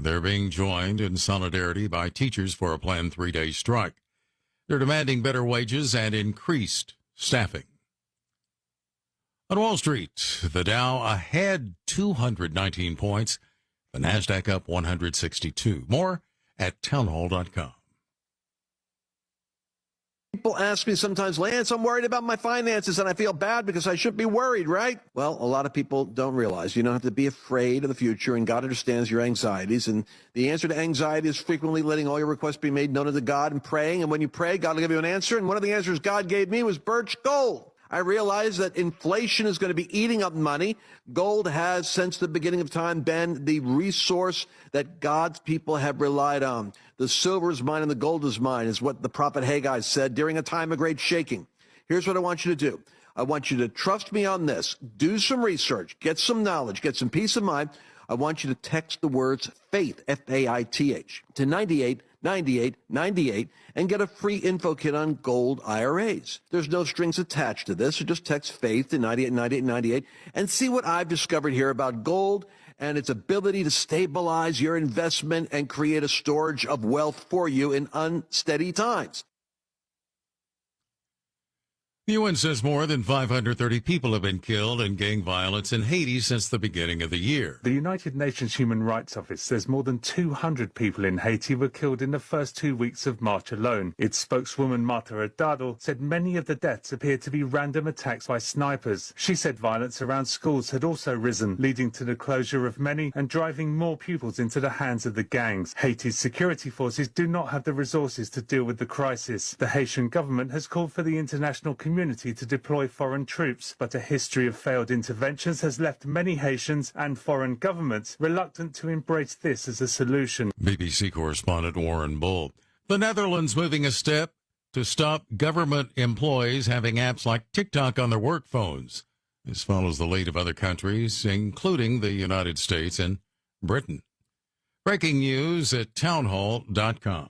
and they're being joined in solidarity by teachers for a planned 3-day strike. They're demanding better wages and increased staffing. On Wall Street, the Dow ahead 219 points, the NASDAQ up 162. More at townhall.com. People ask me sometimes, Lance, I'm worried about my finances and I feel bad because I shouldn't be worried, right? Well, a lot of people don't realize you don't have to be afraid of the future, and God understands your anxieties. And the answer to anxiety is frequently letting all your requests be made known to God and praying. And when you pray, God will give you an answer. And one of the answers God gave me was birch gold. I realize that inflation is going to be eating up money. Gold has, since the beginning of time, been the resource that God's people have relied on. The silver is mine and the gold is mine, is what the prophet Haggai said during a time of great shaking. Here's what I want you to do. I want you to trust me on this. Do some research, get some knowledge, get some peace of mind. I want you to text the words FAITH, F-A-I-T-H, to 989898 and get a free info kit on gold IRAs. There's no strings attached to this, so just text FAITH to 989898 and see what I've discovered here about gold and its ability to stabilize your investment and create a storage of wealth for you in unsteady times. The UN says more than 530 people have been killed in gang violence in Haiti since the beginning of the year. The United Nations Human Rights Office says more than 200 people in Haiti were killed in the first 2 weeks of March alone. Its spokeswoman Marta Adado said many of the deaths appeared to be random attacks by snipers. She said violence around schools had also risen, leading to the closure of many and driving more pupils into the hands of the gangs. Haiti's security forces do not have the resources to deal with the crisis. The Haitian government has called for the international community to deploy foreign troops, but a history of failed interventions has left many Haitians and foreign governments reluctant to embrace this as a solution. BBC correspondent Warren Bull. The Netherlands moving a step to stop government employees having apps like TikTok on their work phones. This follows the lead of other countries, including the United States and Britain. Breaking news at townhall.com.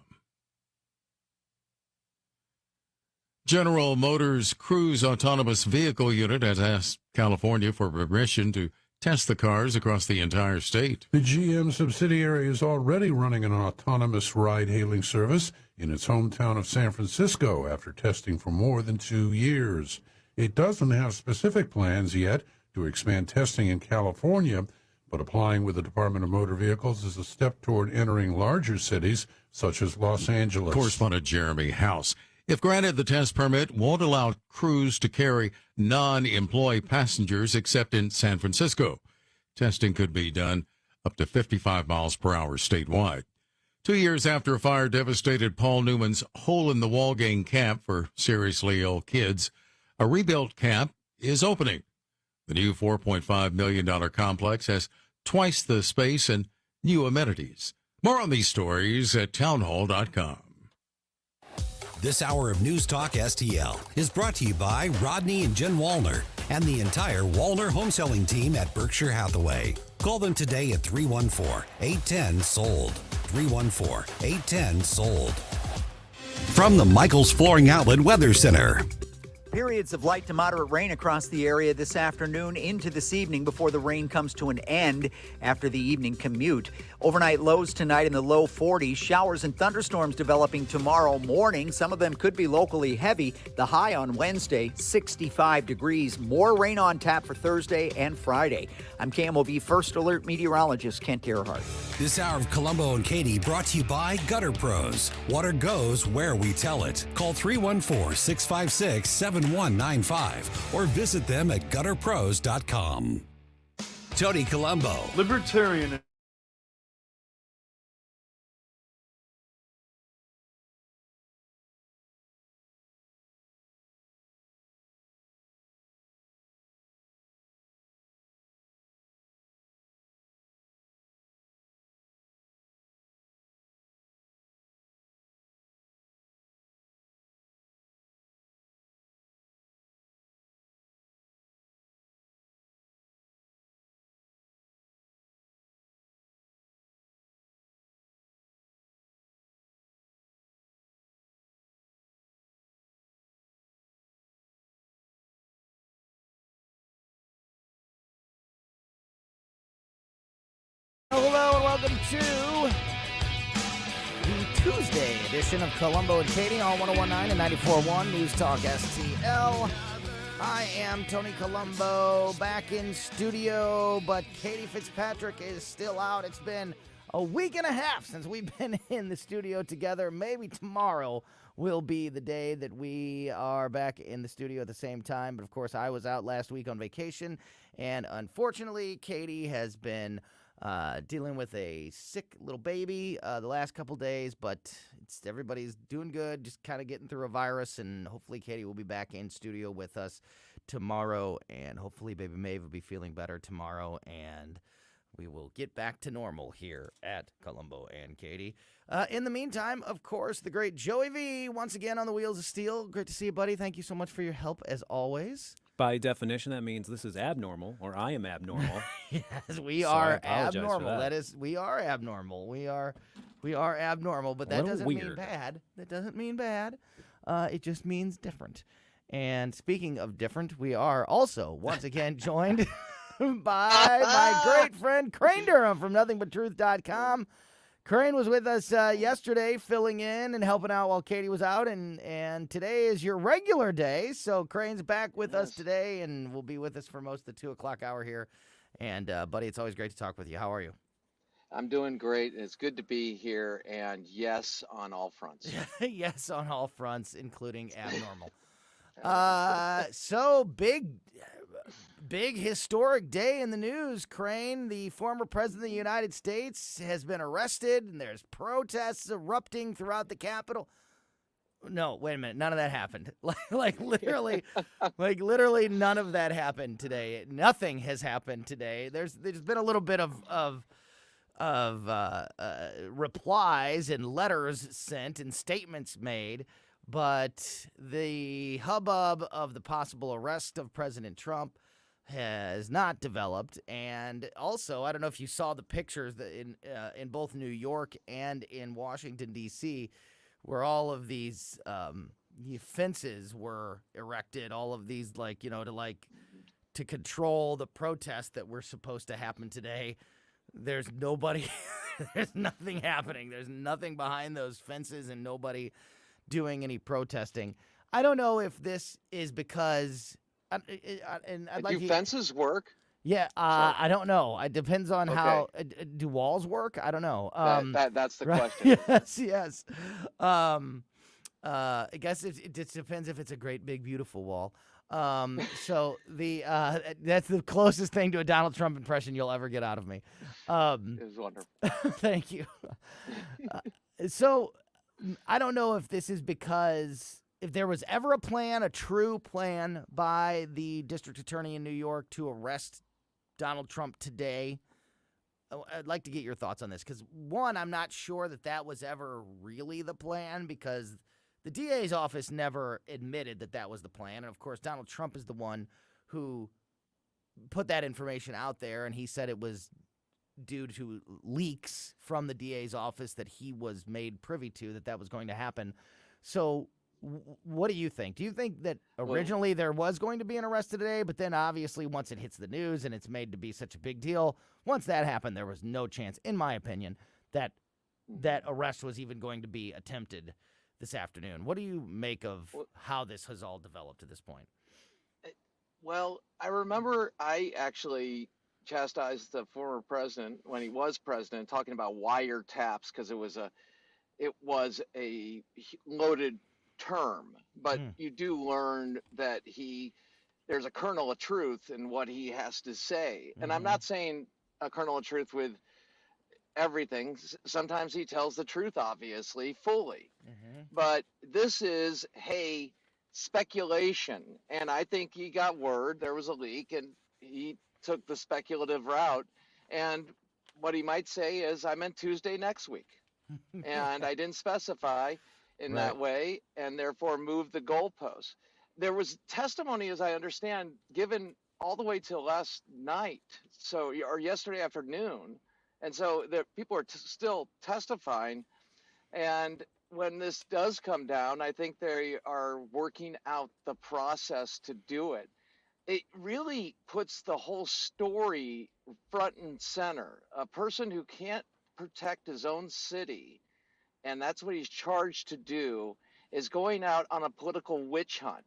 General Motors Cruise Autonomous Vehicle Unit has asked California for permission to test the cars across the entire state. The GM subsidiary is already running an autonomous ride-hailing service in its hometown of San Francisco after testing for more than 2 years. It doesn't have specific plans yet to expand testing in California, but applying with the Department of Motor Vehicles is a step toward entering larger cities such as Los Angeles. Correspondent Jeremy House. If granted, the test permit won't allow Cruise to carry non-employee passengers except in San Francisco. Testing could be done up to 55 miles per hour statewide. 2 years after a fire devastated Paul Newman's hole-in-the-wall gang camp for seriously ill kids, a rebuilt camp is opening. The new $4.5 million complex has twice the space and new amenities. More on these stories at townhall.com. This hour of News Talk STL is brought to you by Rodney and Jen Wallner and the entire Wallner home selling team at Berkshire Hathaway. Call them today at 314-810-SOLD. 314-810-SOLD. From the Michaels Flooring Outlet Weather Center. Periods of light to moderate rain across the area this afternoon into this evening before the rain comes to an end after the evening commute. Overnight lows tonight in the low 40s. Showers and thunderstorms developing tomorrow morning. Some of them could be locally heavy. The high on Wednesday, 65 degrees. More rain on tap for Thursday and Friday. I'm KMOV First Alert meteorologist Kent Gerhardt. This hour of Colombo and Katie brought to you by Gutter Pros. Water goes where we tell it. Call 314-656-7195 or visit them at gutterpros.com. Tony Colombo. Libertarian. Hello and welcome to the Tuesday edition of Colombo and Katie on 101.9 and 94.1 News Talk STL. I am Tony Colombo back in studio, but Katie Fitzpatrick is still out. It's been a week and a half since we've been in the studio together. Maybe tomorrow will be the day that we are back in the studio at the same time. But, of course, I was out last week on vacation, and unfortunately, Katie has been dealing with a sick little baby the last couple days, but everybody's doing good, just kind of getting through a virus, and hopefully Katie will be back in studio with us tomorrow, and hopefully baby Maeve will be feeling better tomorrow, and we will get back to normal here at Colombo and Katie. In the meantime, of course, the great Joey V once again on the wheels of steel. Great to see you, buddy. Thank you so much for your help as always. By definition, that means this is abnormal, or I am abnormal. Yes, we So are I apologize for abnormal. that. We are abnormal. We are abnormal, but A that little doesn't mean weird. bad. That doesn't mean bad. It just means different. And speaking of different, we are also once again joined by my great friend Crane Durham from NothingButTruth.com. Crane was with us yesterday, filling in and helping out while Katie was out, and today is your regular day. So Crane's back with us today, and will be with us for most of the 2 o'clock hour here. And buddy, it's always great to talk with you. How are you? I'm doing great. It's good to be here, and yes, on all fronts. Yes, on all fronts, including abnormal. So big historic day in the news. Crane, the former president of the United States, has been arrested, and there's protests erupting throughout the Capitol. No, wait a minute. None of that happened. Literally none of that happened today. Nothing has happened today. There's been a little bit of replies and letters sent and statements made, but the hubbub of the possible arrest of President Trump has not developed. And also, I don't know if you saw the pictures that in both New York and in Washington, D.C., where all of these fences were erected, all of these, to control the protests that were supposed to happen today. There's nobody, there's nothing happening. There's nothing behind those fences and nobody doing any protesting. I don't know if this is because, and I'd like Do fences work? Yeah, I don't know. It depends on how do walls work. I don't know. That's the right? question. Yes. I guess it just depends if it's a great, big, beautiful wall. So that's the closest thing to a Donald Trump impression you'll ever get out of me. It was wonderful. Thank you. So I don't know if this is because if there was ever a true plan by the district attorney in New York to arrest Donald Trump today. I'd like to get your thoughts on this because, one, I'm not sure that was ever really the plan because the DA's office never admitted that was the plan. And, of course, Donald Trump is the one who put that information out there, and he said it was due to leaks from the DA's office that he was made privy to that was going to happen. So what do you think? Do you think that originally there was going to be an arrest today, but then obviously once it hits the news and it's made to be such a big deal, once that happened, there was no chance, in my opinion, that arrest was even going to be attempted this afternoon? What do you make of how this has all developed to this point? Well, I remember I actually chastised the former president when he was president, talking about wiretaps because it was a loaded term, but you do learn that there's a kernel of truth in what he has to say. And I'm not saying a kernel of truth with everything. Sometimes he tells the truth, obviously, fully. But this is, speculation. And I think he got word there was a leak and he took the speculative route. And what he might say is, I meant Tuesday next week. And I didn't specify in that way, and therefore moved the goalposts. There was testimony, as I understand, given all the way till last night, or yesterday afternoon, and so people are still testifying. And when this does come down, I think they are working out the process to do it. it really puts the whole story front and center. A person who can't protect his own city, and that's what he's charged to do, is going out on a political witch hunt.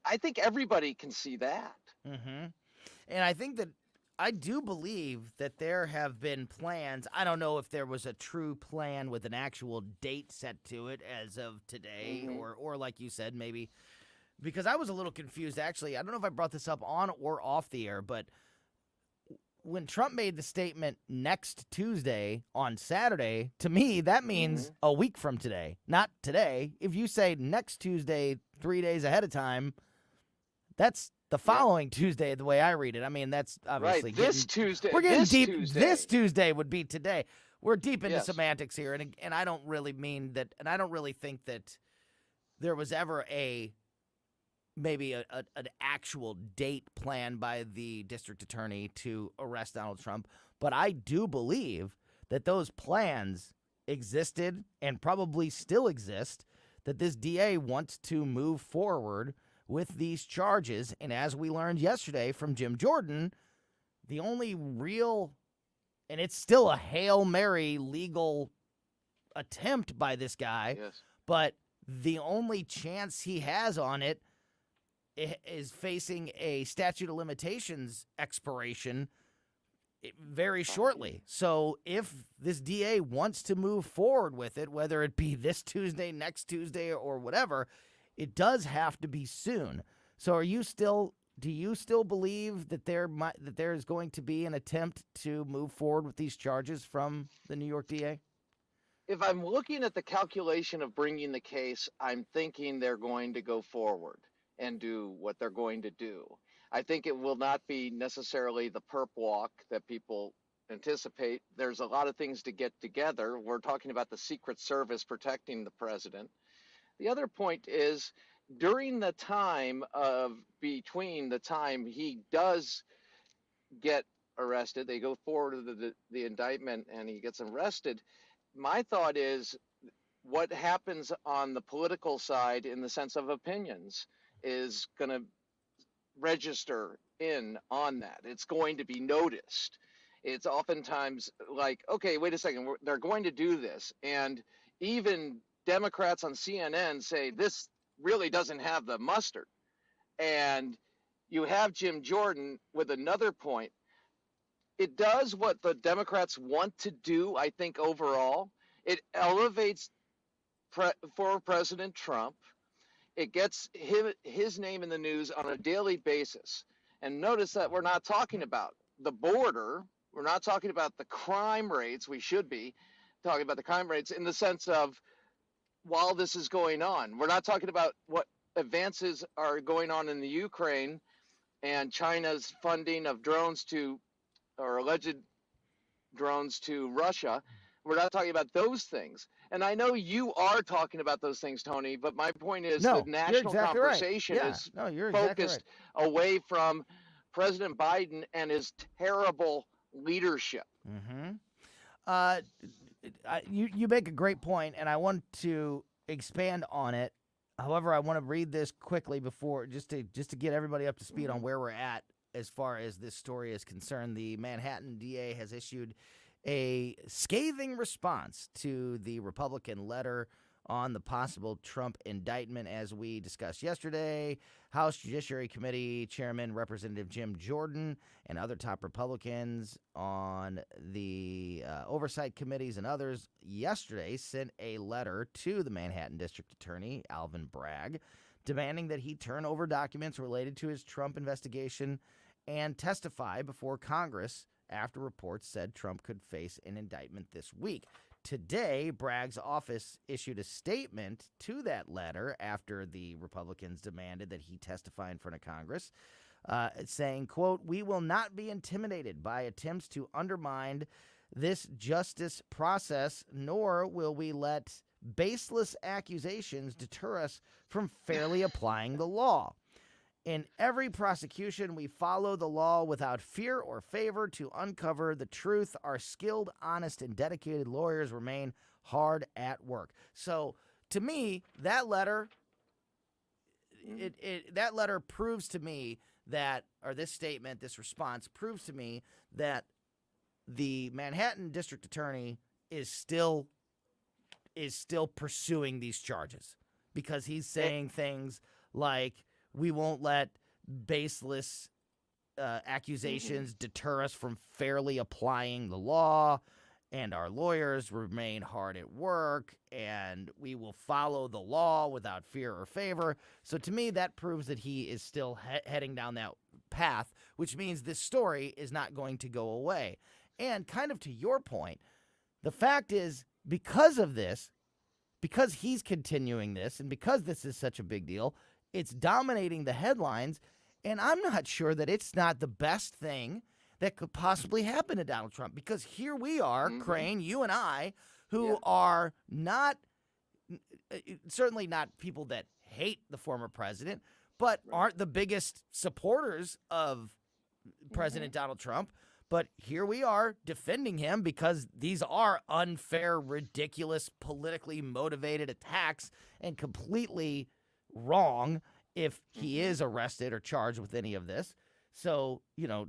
I think everybody can see that. Mm-hmm. And I think that I do believe that there have been plans. I don't know if there was a true plan with an actual date set to it as of today, or like you said, maybe, because I was a little confused, actually. I don't know if I brought this up on or off the air, but when Trump made the statement next Tuesday on Saturday, to me, that means a week from today, not today. If you say next Tuesday, 3 days ahead of time, that's the following Tuesday, the way I read it. I mean, that's obviously right. This Tuesday. We're getting this deep. Tuesday. This Tuesday would be today. We're deep into Yes. semantics here, and I don't really mean that, and I don't really think that there was ever maybe an actual date planned by the district attorney to arrest Donald Trump. But I do believe that those plans existed and probably still exist, that this DA wants to move forward with these charges. And as we learned yesterday from Jim Jordan, the only real, and it's still a Hail Mary legal attempt by this guy, but the only chance he has on it is facing a statute of limitations expiration very shortly. So if this DA wants to move forward with it, whether it be this Tuesday, next Tuesday, or whatever, it does have to be soon. So do you still believe that there is going to be an attempt to move forward with these charges from the New York DA? If I'm looking at the calculation of bringing the case, I'm thinking they're going to go forward and do what they're going to do. I think it will not be necessarily the perp walk that people anticipate. There's a lot of things to get together. We're talking about the Secret Service protecting the president. The other point is, during the time between the time he does get arrested, they go forward to the indictment and he gets arrested. My thought is, what happens on the political side in the sense of opinions is going to register in on that. It's going to be noticed. It's oftentimes like, okay, wait a second, they're going to do this. And even Democrats on CNN say this really doesn't have the mustard. And you have Jim Jordan with another point. It does what the Democrats want to do, I think, overall. It elevates former President Trump. It gets his name in the news on a daily basis. And notice that we're not talking about the border. We're not talking about the crime rates. We should be talking about the crime rates in the sense of, while this is going on, we're not talking about what advances are going on in the Ukraine and China's funding of drones or alleged drones to Russia. We're not talking about those things. And I know you are talking about those things, Tony, but my point is the national conversation is focused away from President Biden and his terrible leadership. You make a great point, and I want to expand on it. However, I want to read this quickly before, just to get everybody up to speed on where we're at as far as this story is concerned. The Manhattan DA has issued a scathing response to the Republican letter on the possible Trump indictment. As we discussed yesterday, House Judiciary Committee Chairman Representative Jim Jordan and other top Republicans on the oversight committees and others yesterday sent a letter to the Manhattan District Attorney, Alvin Bragg, demanding that he turn over documents related to his Trump investigation and testify before Congress after reports said Trump could face an indictment this week. Today, Bragg's office issued a statement to that letter after the Republicans demanded that he testify in front of Congress, saying, quote, "We will not be intimidated by attempts to undermine this justice process, nor will we let baseless accusations deter us from fairly applying the law. In every prosecution, we follow the law without fear or favor to uncover the truth. Our skilled, honest, and dedicated lawyers remain hard at work." So, to me, that letter, that letter proves to me this statement, this response proves to me that the Manhattan District Attorney is still pursuing these charges, because he's saying things like, we won't let baseless accusations deter us from fairly applying the law, and our lawyers remain hard at work, and we will follow the law without fear or favor. So to me, that proves that he is still heading down that path, which means this story is not going to go away. And kind of to your point, the fact is, because of this, because he's continuing this, and because this is such a big deal, it's dominating the headlines, and I'm not sure that it's not the best thing that could possibly happen to Donald Trump, because here we are, Crane, you and I, who are not, certainly not people that hate the former president, but aren't the biggest supporters of President Donald Trump. But here we are defending him because these are unfair, ridiculous, politically motivated attacks, and completely wrong if he is arrested or charged with any of this. So, you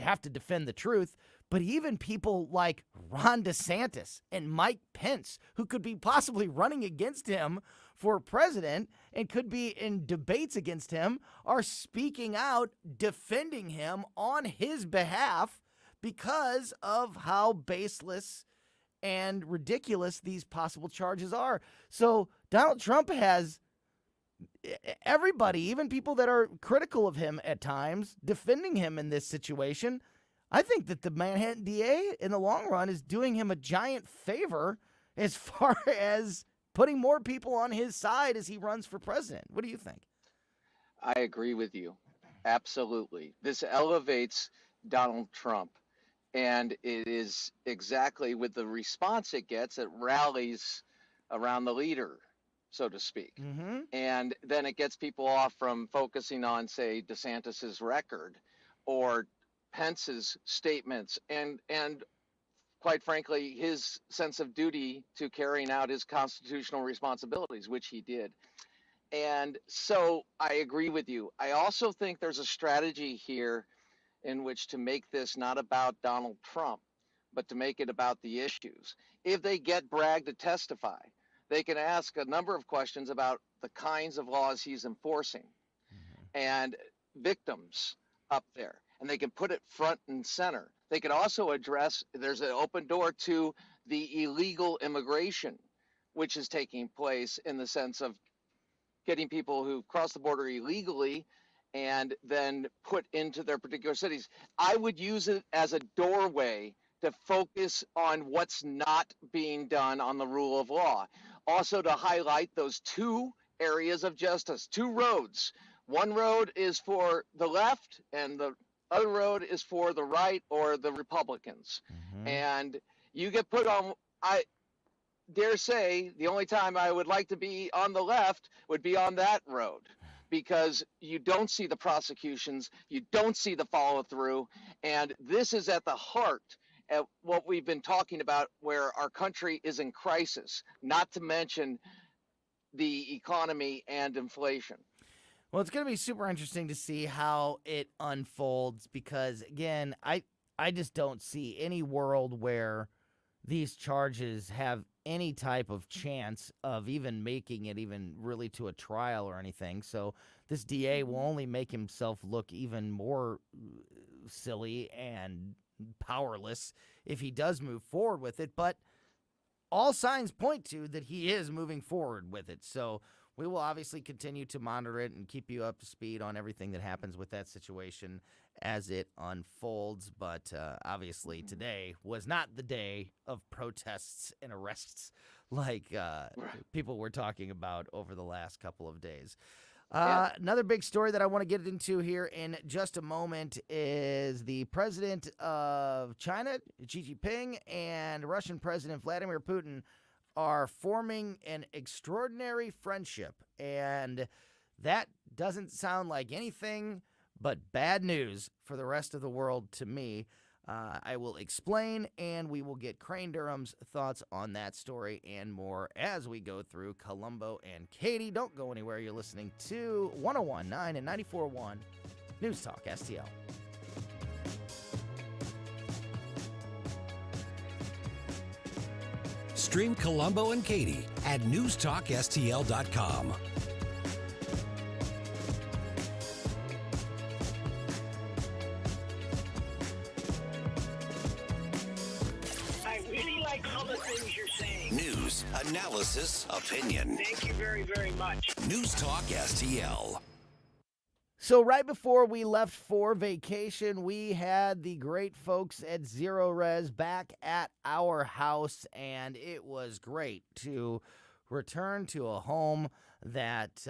have to defend the truth. But even people like Ron DeSantis and Mike Pence, who could be possibly running against him for president and could be in debates against him, are speaking out, defending him on his behalf because of how baseless and ridiculous these possible charges are. So Donald Trump has everybody, even people that are critical of him at times, defending him in this situation. I think that the Manhattan DA in the long run is doing him a giant favor as far as putting more people on his side as he runs for president. What do you think? I agree with you. Absolutely. This elevates Donald Trump, and it is exactly with the response it gets, it rallies around the leader, so to speak. And then it gets people off from focusing on, say, DeSantis's record or Pence's statements and quite frankly, his sense of duty to carrying out his constitutional responsibilities, which he did. And so I agree with you. I also think there's a strategy here in which to make this not about Donald Trump, but to make it about the issues. If they get Bragg to testify, they can ask a number of questions about the kinds of laws he's enforcing and victims up there, and they can put it front and center. They could also address, there's an open door to the illegal immigration, which is taking place in the sense of getting people who cross the border illegally and then put into their particular cities. I would use it as a doorway to focus on what's not being done on the rule of law. Also to highlight those two areas of justice, two roads. One road is for the left and the other road is for the right or the Republicans. And you get put on, I dare say, the only time I would like to be on the left would be on that road, because you don't see the prosecutions, you don't see the follow through. And this is at the heart of what we've been talking about, where our country is in crisis, not to mention the economy and inflation. Well, it's going to be super interesting to see how it unfolds, because, again, I just don't see any world where these charges have any type of chance of even making it even really to a trial or anything. So this DA will only make himself look even more silly and powerless if he does move forward with it. But all signs point to that he is moving forward with it. So we will obviously continue to monitor it and keep you up to speed on everything that happens with that situation as it unfolds. But obviously today was not the day of protests and arrests like people were talking about over the last couple of days. Another big story that I want to get into here in just a moment is the president of China, Xi Jinping, and Russian President Vladimir Putin are forming an extraordinary friendship, and that doesn't sound like anything but bad news for the rest of the world to me. I will explain, and we will get Crane Durham's thoughts on that story and more as we go through Colombo and Katie. Don't go anywhere. You're listening to 101.9 and 94.1 News Talk STL. Stream Colombo and Katie at NewsTalkSTL.com. I really like all the things you're saying. News, analysis, opinion. Thank you very, very much. News Talk STL. So right before we left for vacation, we had the great folks at Zero Res back at our house, and it was great to return to a home that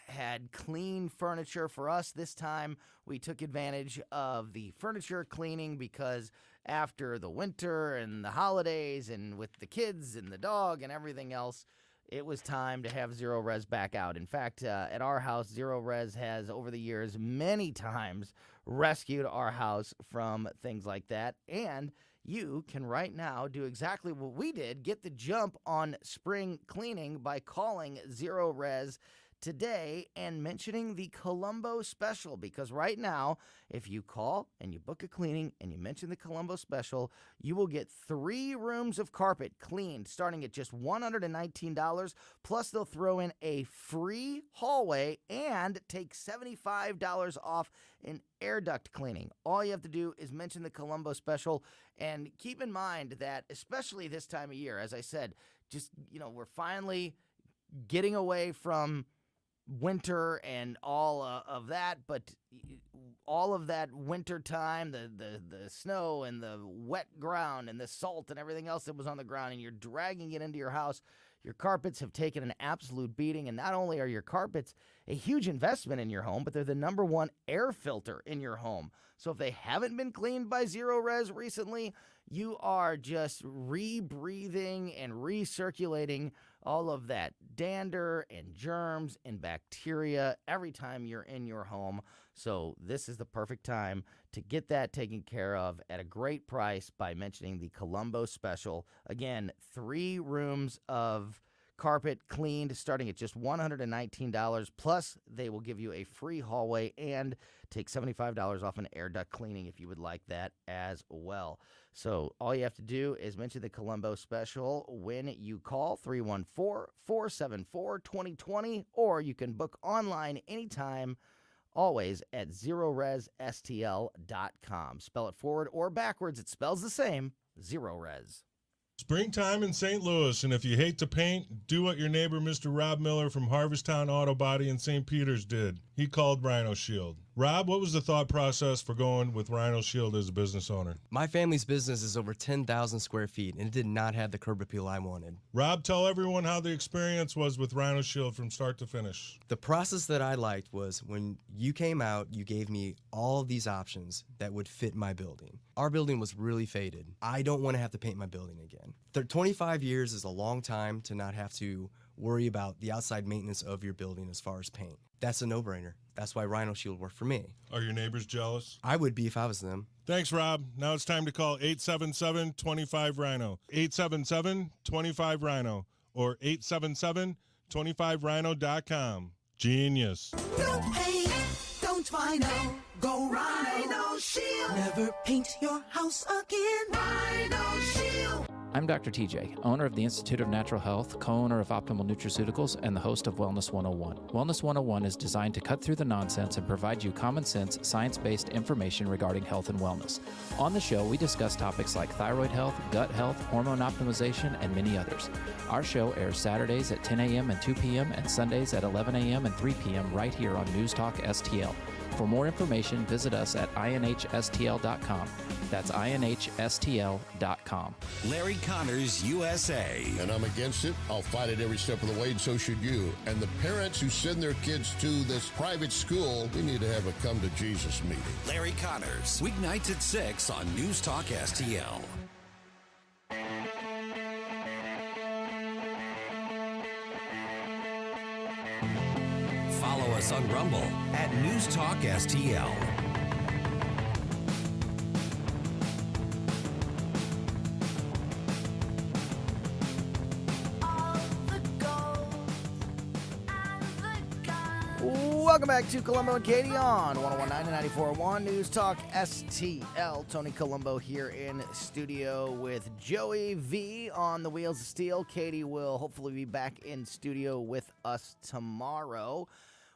had clean furniture. For us this time, we took advantage of the furniture cleaning because after the winter and the holidays and with the kids and the dog and everything else, it was time to have Zero Res back out. In fact, at our house, Zero Res has, over the years, many times rescued our house from things like that. And you can right now do exactly what we did. Get the jump on spring cleaning by calling Zero Res today and mentioning the Colombo special, because right now, if you call and you book a cleaning and you mention the Colombo special, you will get 3 rooms of carpet cleaned starting at just $119. Plus, they'll throw in a free hallway and take $75 off in air duct cleaning. All you have to do is mention the Colombo special, and keep in mind that especially this time of year, as I said, just, we're finally getting away from winter and all of that, but all of that winter time, the snow and the wet ground and the salt and everything else that was on the ground, and you're dragging it into your house. Your carpets have taken an absolute beating, and not only are your carpets a huge investment in your home, but they're the #1 air filter in your home. So if they haven't been cleaned by Zero Res recently, you are just rebreathing and recirculating all of that dander and germs and bacteria every time you're in your home. So this is the perfect time to get that taken care of at a great price by mentioning the Colombo special. Again, 3 rooms of carpet cleaned starting at just $119. Plus, they will give you a free hallway and take $75 off an air duct cleaning if you would like that as well. So all you have to do is mention the Colombo special when you call 314-474-2020, or you can book online anytime, always at ZeroResSTL.com. Spell it forward or backwards, it spells the same, Zero Res. Springtime in St. Louis, and if you hate to paint, do what your neighbor Mr. Rob Miller from Harvesttown Auto Body in St. Peters did. He called Rhino Shield. Rob, what was the thought process for going with Rhino Shield as a business owner? My family's business is over 10,000 square feet, and it did not have the curb appeal I wanted. Rob, tell everyone how the experience was with Rhino Shield from start to finish. The process that I liked was when you came out, you gave me all of these options that would fit my building. Our building was really faded. I don't want to have to paint my building again. 25 years is a long time to not have to worry about the outside maintenance of your building as far as paint. That's a no-brainer. That's why Rhino Shield worked for me. Are your neighbors jealous? I would be if I was them. Thanks, Rob. Now it's time to call 877-25-RHINO. 877-25-RHINO or 877-25rhino.com. Genius. Don't paint, don't vinyl, go Rhino Shield. Never paint your house again. Rhino Shield. I'm Dr. TJ, owner of the Institute of Natural Health, co-owner of Optimal Nutraceuticals, and the host of Wellness 101. Wellness 101 is designed to cut through the nonsense and provide you common sense, science-based information regarding health and wellness. On the show, we discuss topics like thyroid health, gut health, hormone optimization, and many others. Our show airs Saturdays at 10 a.m. and 2 p.m. and Sundays at 11 a.m. and 3 p.m. right here on News Talk STL. For more information, visit us at inhstl.com. That's inhstl.com. Larry Connors, USA. And I'm against it. I'll fight it every step of the way, and so should you. And the parents who send their kids to this private school, we need to have a come to Jesus meeting. Larry Connors, weeknights at 6 on News Talk STL. Follow us on Rumble at News Talk STL. Welcome back to Colombo and Katie on 101.9 and 94.1 News Talk STL. Tony Colombo here in studio with Joey V on the Wheels of Steel. Katie will hopefully be back in studio with us tomorrow.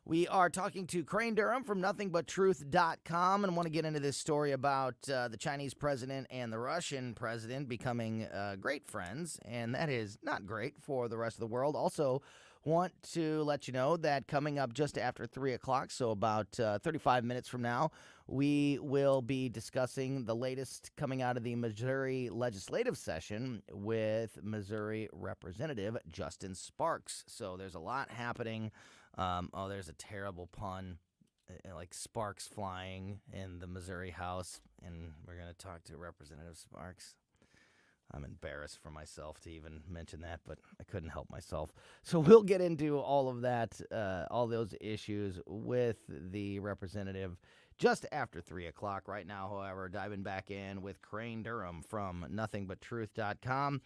We are talking to Crane Durham from NothingButTruth.com and want to get into this story about the Chinese president and the Russian president becoming great friends, and that is not great for the rest of the world. Also, want to let you know that coming up just after 3 o'clock, so about 35 minutes from now, we will be discussing the latest coming out of the Missouri legislative session with Missouri Representative Justin Sparks. So there's a lot happening. There's a terrible pun, like sparks flying in the Missouri House, and we're going to talk to Representative Sparks. I'm embarrassed for myself to even mention that, but I couldn't help myself. So we'll get into all of that, all those issues with the representative just after 3 o'clock. Right now, however, diving back in with Crane Durham from NothingButTruth.com.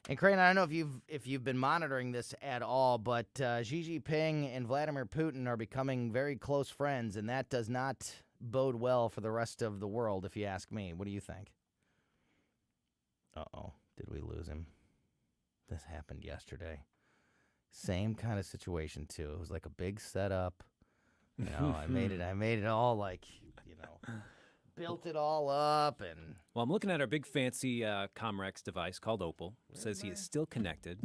And Crane, I don't know if you've been monitoring this at all, but Xi Jinping and Vladimir Putin are becoming very close friends, and that does not bode well for the rest of the world, if you ask me. What do you think? Uh-oh, did we lose him? This happened yesterday. Same kind of situation, too. It was like a big setup. You know, I made it all like, you know, built it all up. And well, I'm looking at our big fancy Comrex device called Opal. It says he is still connected.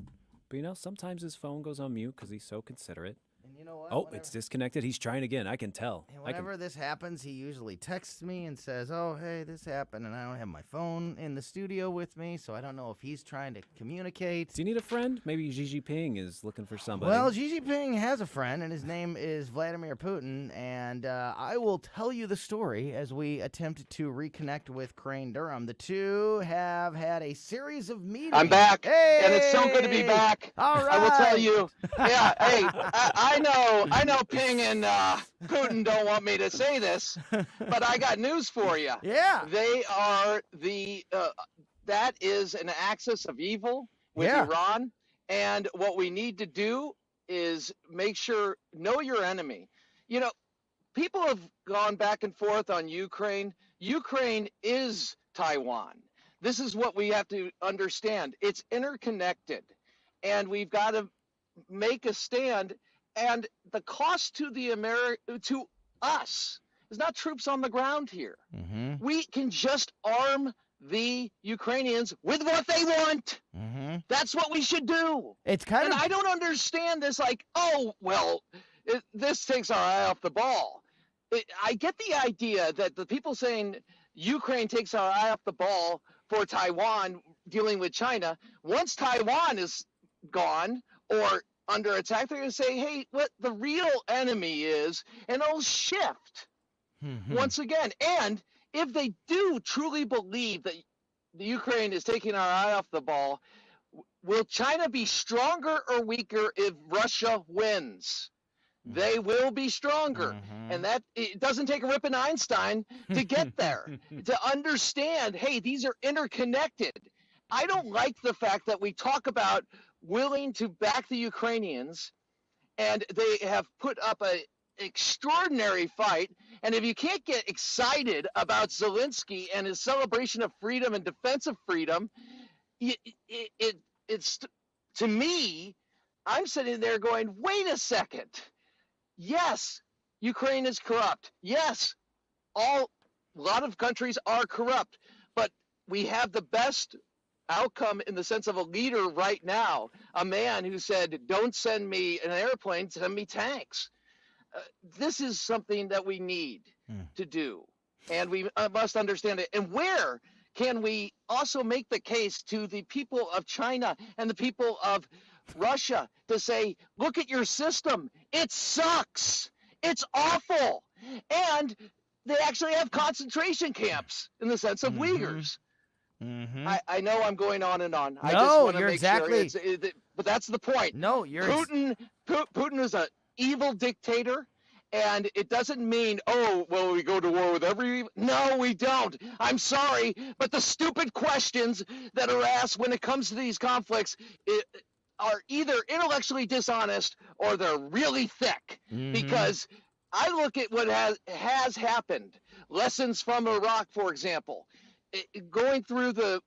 But, you know, sometimes his phone goes on mute because he's so considerate. And you know what? Oh, it's disconnected. He's trying again. I can tell. And whenever this happens, he usually texts me and says, oh, hey, this happened, and I don't have my phone in the studio with me, so I don't know if he's trying to communicate. Do you need a friend? Maybe Xi Jinping is looking for somebody. Well, Xi Jinping has a friend, and his name is Vladimir Putin, and I will tell you the story as we attempt to reconnect with Crane Durham. The two have had a series of meetings. I'm back, hey! and it's so good to be back. All right. I will tell you. Yeah, hey, I know Ping and Putin don't want me to say this, but I got news for you. Yeah. They are that is an axis of evil with Iran, and what we need to do is make sure, know your enemy. You know, people have gone back and forth on Ukraine. Ukraine is Taiwan. This is what we have to understand. It's interconnected, and we've got to make a stand. And the cost to to us is not troops on the ground here. Mm-hmm. We can just arm the Ukrainians with what they want. Mm-hmm. That's what we should do. It's kind and of. I don't understand this. Like, oh well, this takes our eye off the ball. I get the idea that the people saying Ukraine takes our eye off the ball for Taiwan dealing with China. Once Taiwan is gone or under attack, they're going to say, hey, what the real enemy is, and it'll shift once again. And if they do truly believe that the Ukraine is taking our eye off the ball, will China be stronger or weaker if Russia wins? They will be stronger. And that it doesn't take a Rip and Einstein to get there, to understand, hey, these are interconnected. I don't like the fact that we talk about willing to back the Ukrainians, and they have put up an extraordinary fight. And if you can't get excited about Zelensky and his celebration of freedom and defense of freedom, it's to me, I'm sitting there going, wait a second. Yes, Ukraine is corrupt. Yes, a lot of countries are corrupt, but we have the best outcome in the sense of a leader right now, a man who said, don't send me an airplane, send me tanks. This is something that we need to do, and we must understand it. And where can we also make the case to the people of China and the people of Russia to say, look at your system. It sucks. It's awful. And they actually have concentration camps in the sense of Uyghurs. I know I'm going on and on. I just want to make sure but that's the point. No, you're Putin is an evil dictator, and it doesn't mean, oh, well, we go to war with every. No, we don't. I'm sorry, but the stupid questions that are asked when it comes to these conflicts are either intellectually dishonest or they're really thick, because I look at what has happened. Lessons from Iraq, for example, going through the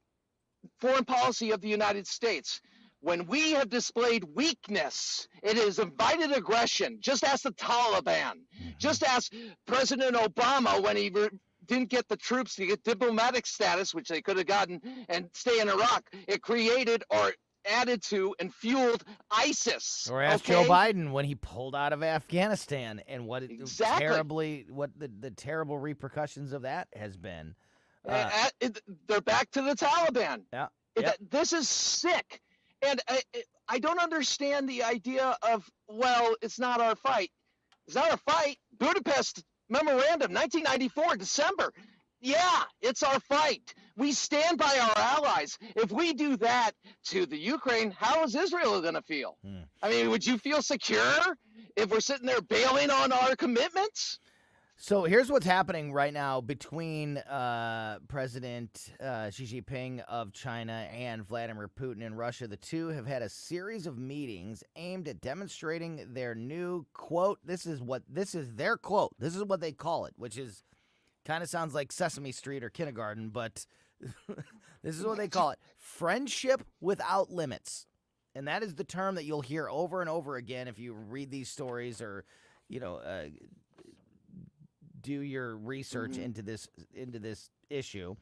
foreign policy of the United States. When we have displayed weakness, it has invited aggression. Just ask the Taliban. Just ask President Obama when he didn't get the troops to get diplomatic status, which they could have gotten, and stay in Iraq. It created or added to and fueled ISIS. Or ask Joe Biden when he pulled out of Afghanistan and what the terrible repercussions of that has been. They're back to the Taliban. Yeah. This is sick. And I don't understand the idea of, well, it's not our fight. It's not our fight. Budapest Memorandum, 1994, December. Yeah, it's our fight. We stand by our allies. If we do that to the Ukraine, how is Israel going to feel? I mean, would you feel secure if we're sitting there bailing on our commitments? So here's what's happening right now between President Xi Jinping of China and Vladimir Putin in Russia. The two have had a series of meetings aimed at demonstrating their new quote. This is their quote. This is what they call it, which is kind of sounds like Sesame Street or kindergarten, but this is what they call it: friendship without limits. And that is the term that you'll hear over and over again if you read these stories or, do your research into this issue,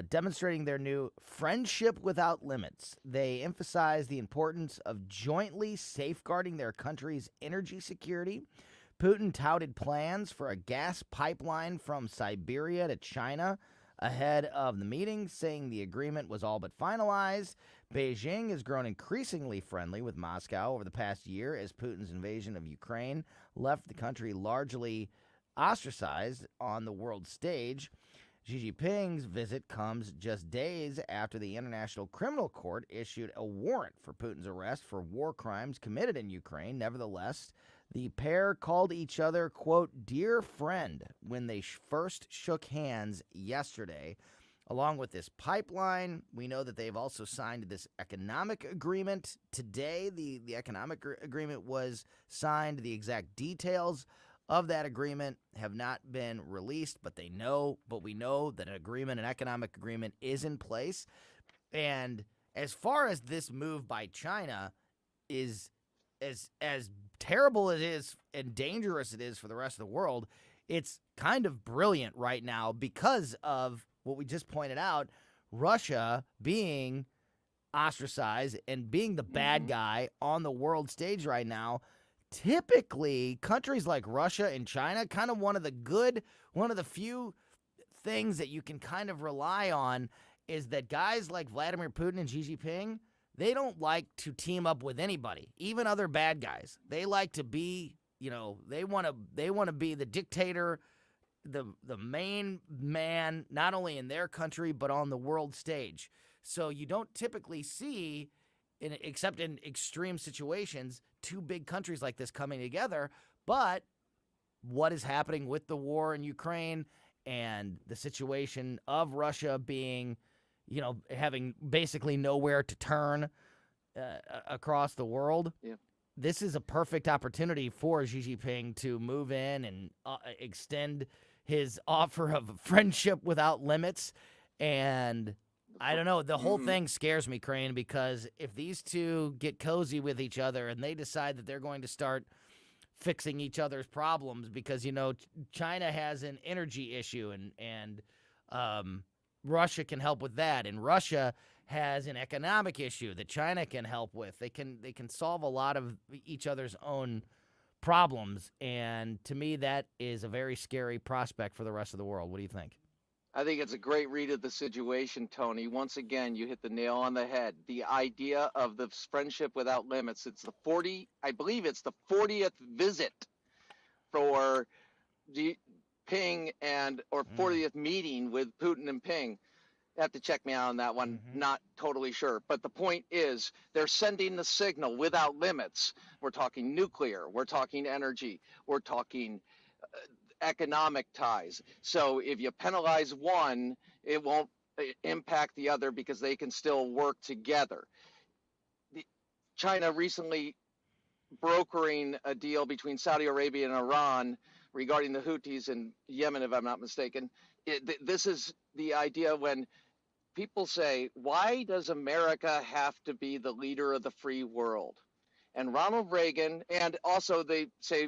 demonstrating their new friendship without limits. They emphasize the importance of jointly safeguarding their country's energy security. Putin touted plans for a gas pipeline from Siberia to China ahead of the meeting, saying the agreement was all but finalized. Beijing has grown increasingly friendly with Moscow over the past year as Putin's invasion of Ukraine left the country largely ostracized on the world stage. Xi Jinping's visit comes just days after the International Criminal Court issued a warrant for Putin's arrest for war crimes committed in Ukraine. Nevertheless, the pair called each other, quote, dear friend, when they first shook hands yesterday. Along with this pipeline, we know that they've also signed this economic agreement. Today, the economic agreement was signed. The exact details of that agreement have not been released, but we know that an economic agreement is in place. And as far as this move by China is as terrible it is and dangerous it is for the rest of the world, it's kind of brilliant right now because of what we just pointed out, Russia being ostracized and being the bad guy on the world stage right now. Typically, countries like Russia and China, kind of one of the few things that you can kind of rely on is that guys like Vladimir Putin and Xi Jinping, they don't like to team up with anybody, even other bad guys. They like to be, they want to be the dictator, the main man, not only in their country but on the world stage. So you don't typically see, except in extreme situations, two big countries like this coming together. But what is happening with the war in Ukraine and the situation of Russia being, having basically nowhere to turn across the world, this is a perfect opportunity for Xi Jinping to move in and extend his offer of friendship without limits. And I don't know. The whole thing scares me, Crane, because if these two get cozy with each other and they decide that they're going to start fixing each other's problems because, China has an energy issue and Russia can help with that. And Russia has an economic issue that China can help with. They can solve a lot of each other's own problems. And to me, that is a very scary prospect for the rest of the world. What do you think? I think it's a great read of the situation, Tony. Once again, you hit the nail on the head. The idea of the friendship without limits. It's the 40th visit for Ping or 40th meeting with Putin and Ping. You have to check me out on that one. Not totally sure. But the point is they're sending the signal without limits. We're talking nuclear. We're talking energy. We're talking economic ties. So if you penalize one, it won't impact the other because they can still work together. China recently brokering a deal between Saudi Arabia and Iran regarding the Houthis in Yemen, if I'm not mistaken. This is the idea when people say, why does America have to be the leader of the free world? And Ronald Reagan, and also they say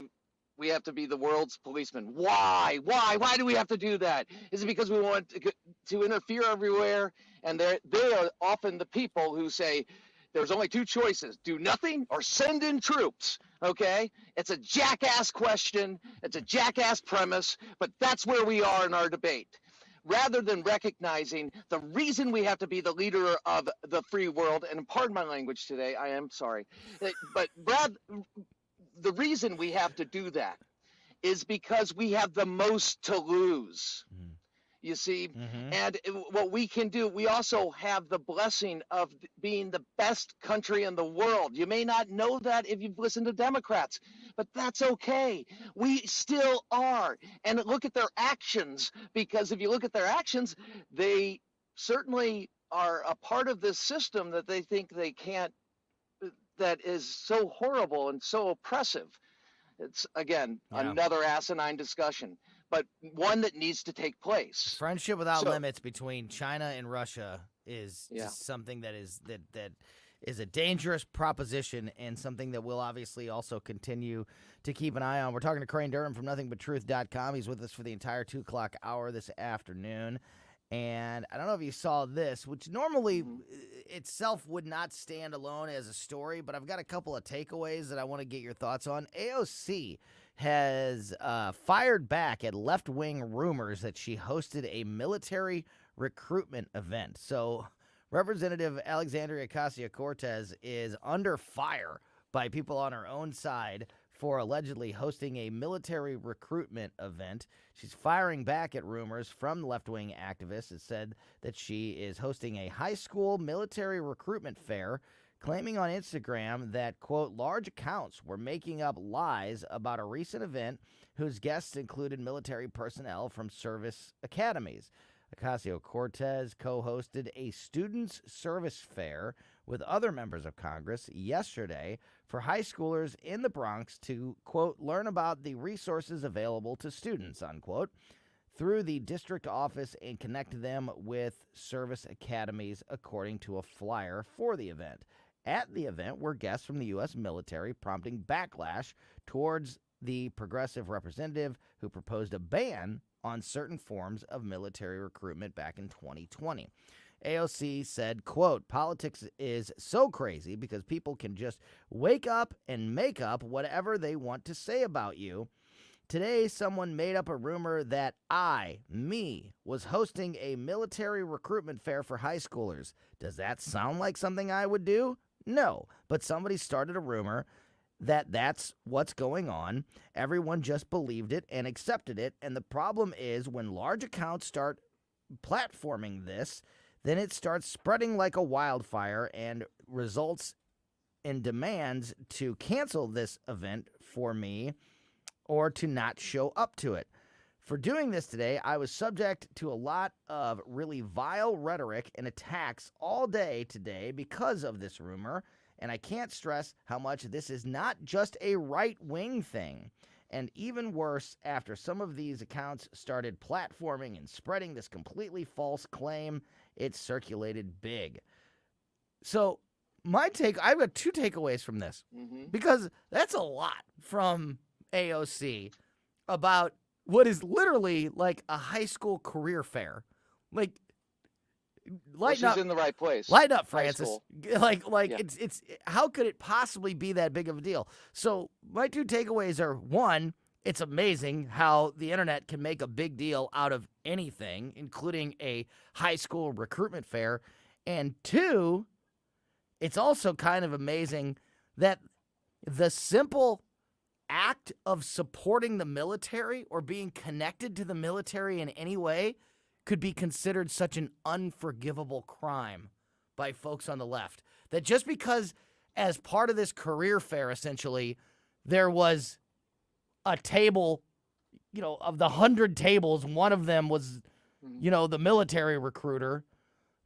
we have to be the world's policeman. Why? Why do we have to do that? Is it because we want to interfere everywhere? And they are often the people who say, there's only two choices: do nothing or send in troops. Okay? It's a jackass question. It's a jackass premise, but that's where we are in our debate. Rather than recognizing the reason we have to be the leader of the free world, and pardon my language today, I am sorry, but Brad, the reason we have to do that is because we have the most to lose. You see, and what we can do, we also have the blessing of being the best country in the world. You may not know that if you've listened to Democrats, but that's okay. We still are. And look at their actions, because if you look at their actions, they certainly are a part of this system that they think they can't, that is so horrible and so oppressive. It's, again, another asinine discussion, but one that needs to take place. Friendship without limits between China and Russia is just something that is that is a dangerous proposition, and something that we'll obviously also continue to keep an eye on. We're talking to Crane Durham from NothingButTruth.com. He's with us for the entire 2 o'clock hour this afternoon. And I don't know if you saw this, which normally itself would not stand alone as a story, but I've got a couple of takeaways that I want to get your thoughts on. AOC has fired back at left-wing rumors that she hosted a military recruitment event. So Representative Alexandria Ocasio-Cortez is under fire by people on her own side for allegedly hosting a military recruitment event. She's firing back at rumors from left-wing activists. It said that she is hosting a high school military recruitment fair, claiming on Instagram that, quote, large accounts were making up lies about a recent event whose guests included military personnel from service academies. Ocasio-Cortez co-hosted a students' service fair with other members of Congress yesterday for high schoolers in the Bronx to, quote, learn about the resources available to students, unquote, through the district office and connect them with service academies, according to a flyer for the event. At the event were guests from the U.S. military, prompting backlash towards the progressive representative who proposed a ban on certain forms of military recruitment back in 2020. AOC said, quote, politics is so crazy because people can just wake up and make up whatever they want to say about you. Today, someone made up a rumor that me, was hosting a military recruitment fair for high schoolers. Does that sound like something I would do? No, but somebody started a rumor that that's what's going on. Everyone just believed it and accepted it. And the problem is when large accounts start platforming this, then it starts spreading like a wildfire and results in demands to cancel this event for me or to not show up to it. For doing this today, I was subject to a lot of really vile rhetoric and attacks all day today because of this rumor, and I can't stress how much this is not just a right-wing thing. And even worse, after some of these accounts started platforming and spreading this completely false claim, it circulated big. So I've got 2 takeaways from this, because that's a lot from AOC about what is literally like a high school career fair. Like, lighten up. She's in the right place. Lighten up, Francis. Like Yeah. it's how could it possibly be that big of a deal? So my 2 takeaways are, 1, it's amazing how the internet can make a big deal out of anything, including a high school recruitment fair. And 2, it's also kind of amazing that the simple act of supporting the military or being connected to the military in any way could be considered such an unforgivable crime by folks on the left. That just because as part of this career fair, essentially, there was a table, of the 100 tables, one of them was, the military recruiter,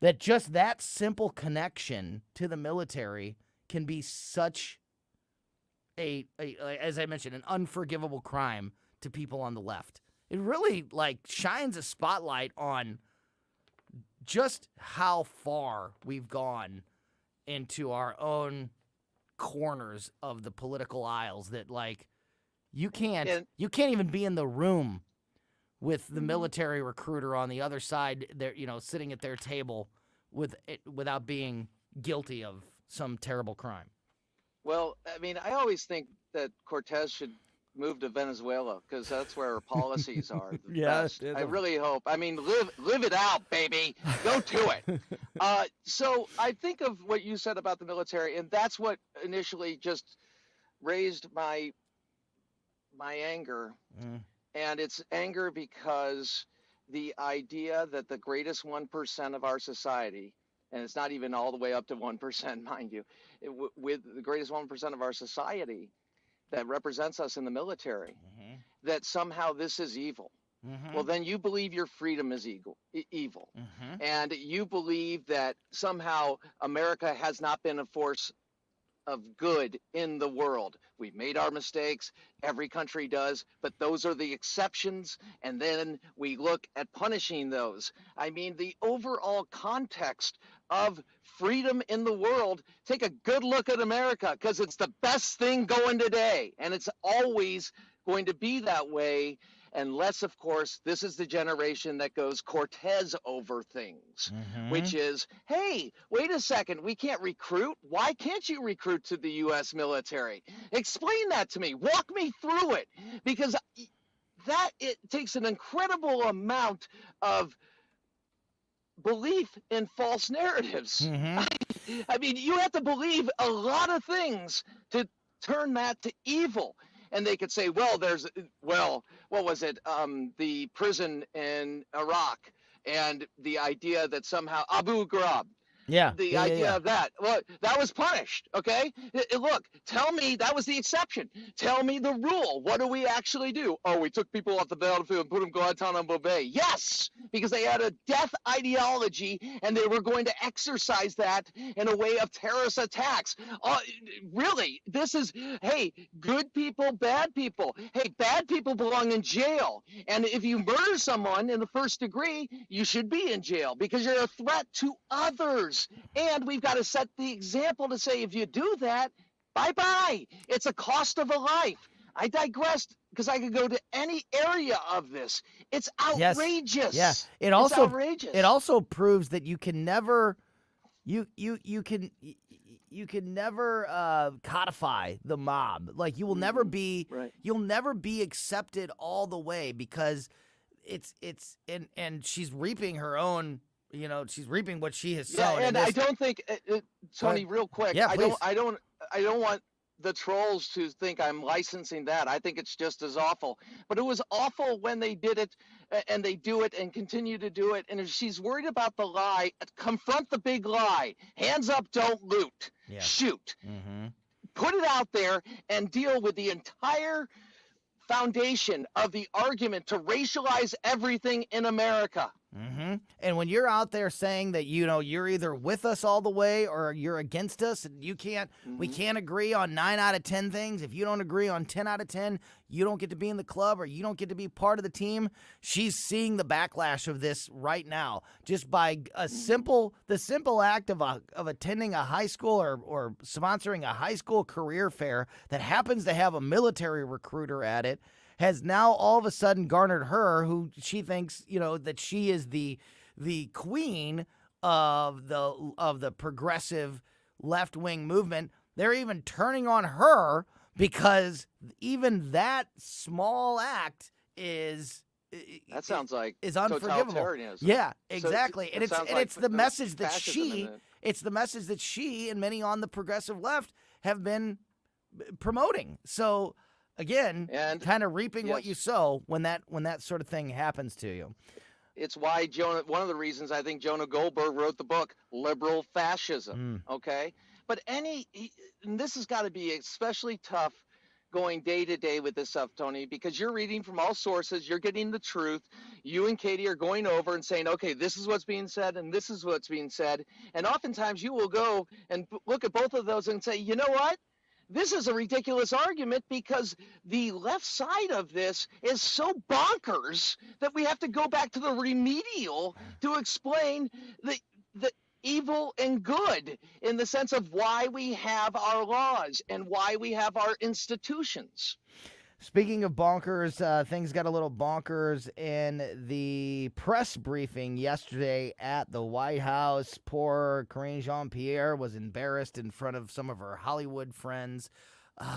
that just that simple connection to the military can be such as I mentioned, an unforgivable crime to people on the left. It really shines a spotlight on just how far we've gone into our own corners of the political aisles, that you can't even be in the room with the military recruiter on the other side there, sitting at their table without being guilty of some terrible crime. Well, I mean, I always think that Cortez should move to Venezuela because that's where our policies are the best. I really hope. I mean, live it out, baby. Go to it. So I think of what you said about the military, and that's what initially just raised my anger. And it's anger because the idea that the greatest 1% of our society, and it's not even all the way up to 1%, mind you, with the greatest 1% of our society that represents us in the military, that somehow this is evil. Well, then you believe your freedom is evil. And you believe that somehow America has not been a force of good in the world. We've made our mistakes. Every country does, but those are the exceptions. And then we look at punishing those. I mean, the overall context of freedom in the world, take a good look at America, because it's the best thing going today. And it's always going to be that way. Unless, of course, this is the generation that goes Cortez over things, which is, hey, wait a second, we can't recruit. Why can't you recruit to the U.S. military? Explain that to me. Walk me through it, because it takes an incredible amount of belief in false narratives. I mean, you have to believe a lot of things to turn that to evil. And they could say, what was it? The prison in Iraq, and the idea that somehow Abu Ghraib, the idea of that, well, that was punished. Okay, look, tell me that was the exception. Tell me the rule. What do we actually do? Oh, we took people off the battlefield and put them in Guantanamo Bay. Yes, because they had a death ideology and they were going to exercise that in a way of terrorist attacks. Really, this is, hey, good people, bad people. Hey, bad people belong in jail. And if you murder someone in the first degree, you should be in jail because you're a threat to others. And we've got to set the example to say, if you do that, bye-bye. It's a cost of a life. I digressed because I could go to any area of this. It's outrageous. It's outrageous. It also proves that you can never codify the mob. Like, you will never be you'll never be accepted all the way, because and she's reaping her own. She's reaping what she has sown. Yeah, and I don't think, Tony, real quick, I don't want the trolls to think I'm licensing that. I think it's just as awful. But it was awful when they did it, and they do it and continue to do it. And if she's worried about the lie, confront the big lie. Hands up, don't loot. Shoot. Put it out there and deal with the entire foundation of the argument to racialize everything in America. And when you're out there saying that, you're either with us all the way or you're against us, and we can't agree on 9 out of 10 things. If you don't agree on 10 out of 10, you don't get to be in the club, or you don't get to be part of the team. She's seeing the backlash of this right now, just by the simple act of attending a high school or sponsoring a high school career fair that happens to have a military recruiter at it. Has now all of a sudden garnered her, who she thinks, that she is the queen of the progressive left-wing movement. They're even turning on her because even that small act is unforgivable. Yeah, exactly. So it's the message that she and many on the progressive left have been promoting. So, again, kind of reaping what you sow when that sort of thing happens to you. It's why one of the reasons I think Jonah Goldberg wrote the book Liberal Fascism. Okay, but and this has got to be especially tough going day to day with this stuff, Tony, because you're reading from all sources, you're getting the truth. You and Katie are going over and saying, okay, this is what's being said and this is what's being said, and oftentimes you will go and look at both of those and say, you know what? this is a ridiculous argument because the left side of this is so bonkers that we have to go back to the remedial to explain the evil and good in the sense of why we have our laws and why we have our institutions. Speaking of bonkers, things got a little bonkers in the press briefing yesterday at the White House. Poor Karine Jean-Pierre was embarrassed in front of some of her Hollywood friends.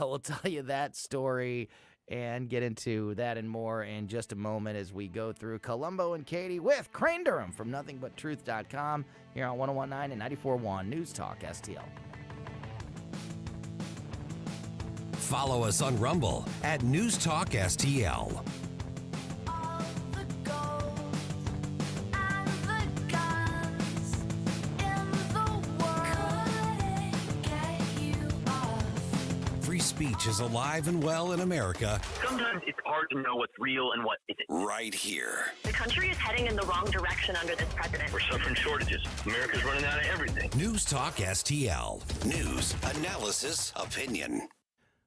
We'll tell you that story and get into that and more in just a moment as we go through Colombo and Katie with Crane Durham from NothingButTruth.com here on 101.9 and 94.1 News Talk STL. Follow us on Rumble at NewsTalkSTL. Free speech is alive and well in America. Sometimes it's hard to know what's real and what isn't. Right here. The country is heading in the wrong direction under this president. We're suffering shortages. America's running out of everything. News Talk STL. News, analysis, opinion.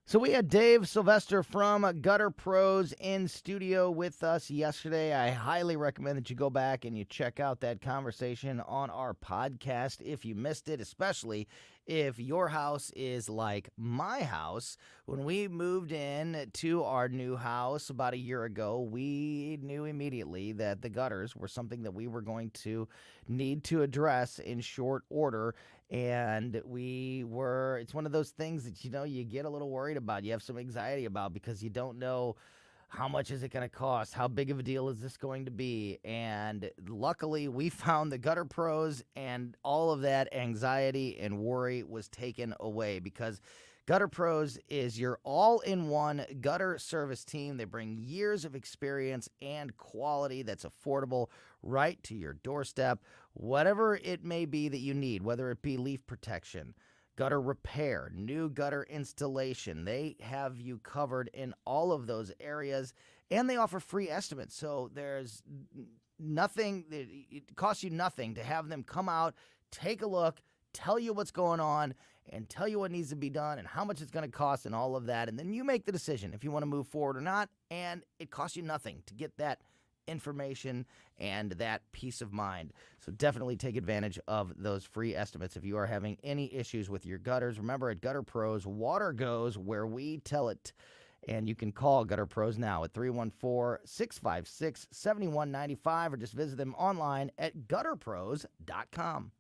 So we had Dave Sylvester from Gutter Pros in studio with us yesterday. I highly recommend that you go back and you check out that conversation on our podcast if you missed it, especially if your house is like my house. When we moved in to our new house about a year ago, we knew immediately that the gutters were something that we were going to need to address in short order. And it's one of those things that, you get a little worried about. You have some anxiety about because you don't know how much is it going to cost? How big of a deal is this going to be? And luckily, we found the Gutter Pros, and all of that anxiety and worry was taken away because Gutter Pros is your all-in-one gutter service team. They bring years of experience and quality that's affordable right to your doorstep, whatever it may be that you need, whether it be leaf protection, gutter repair, new gutter installation. They have you covered in all of those areas, and they offer free estimates. So there's nothing, it costs you nothing to have them come out, take a look, tell you what's going on, and tell you what needs to be done and how much it's going to cost and all of that. And then you make the decision if you want to move forward or not, and it costs you nothing to get that information and that peace of mind. So definitely take advantage of those free estimates if you are having any issues with your gutters. Remember, at Gutter Pros, water goes where we tell it. And you can call Gutter Pros now at 314-656-7195 or just visit them online at gutterpros.com.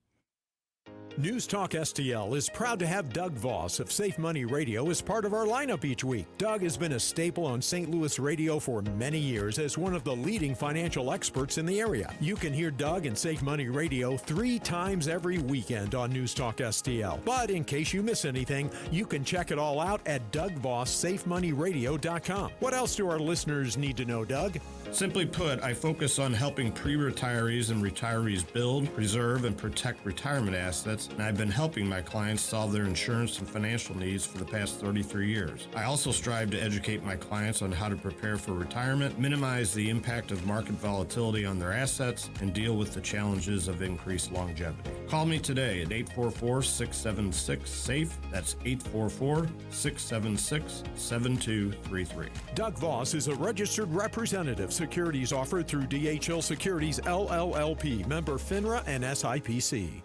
News Talk STL is proud to have Doug Voss of Safe Money Radio as part of our lineup each week. Doug has been a staple on St. Louis radio for many years as one of the leading financial experts in the area. You can hear Doug and Safe Money Radio 3 times every weekend on News Talk STL. But in case you miss anything, you can check it all out at DougVossSafeMoneyRadio.com. What else do our listeners need to know, Doug? Simply put, I focus on helping pre-retirees and retirees build, preserve, and protect retirement assets, and I've been helping my clients solve their insurance and financial needs for the past 33 years. I also strive to educate my clients on how to prepare for retirement, minimize the impact of market volatility on their assets, and deal with the challenges of increased longevity. Call me today at 844-676-SAFE. That's 844-676-7233. Doug Voss is a registered representative. Securities offered through DHL Securities LLLP, member FINRA and SIPC.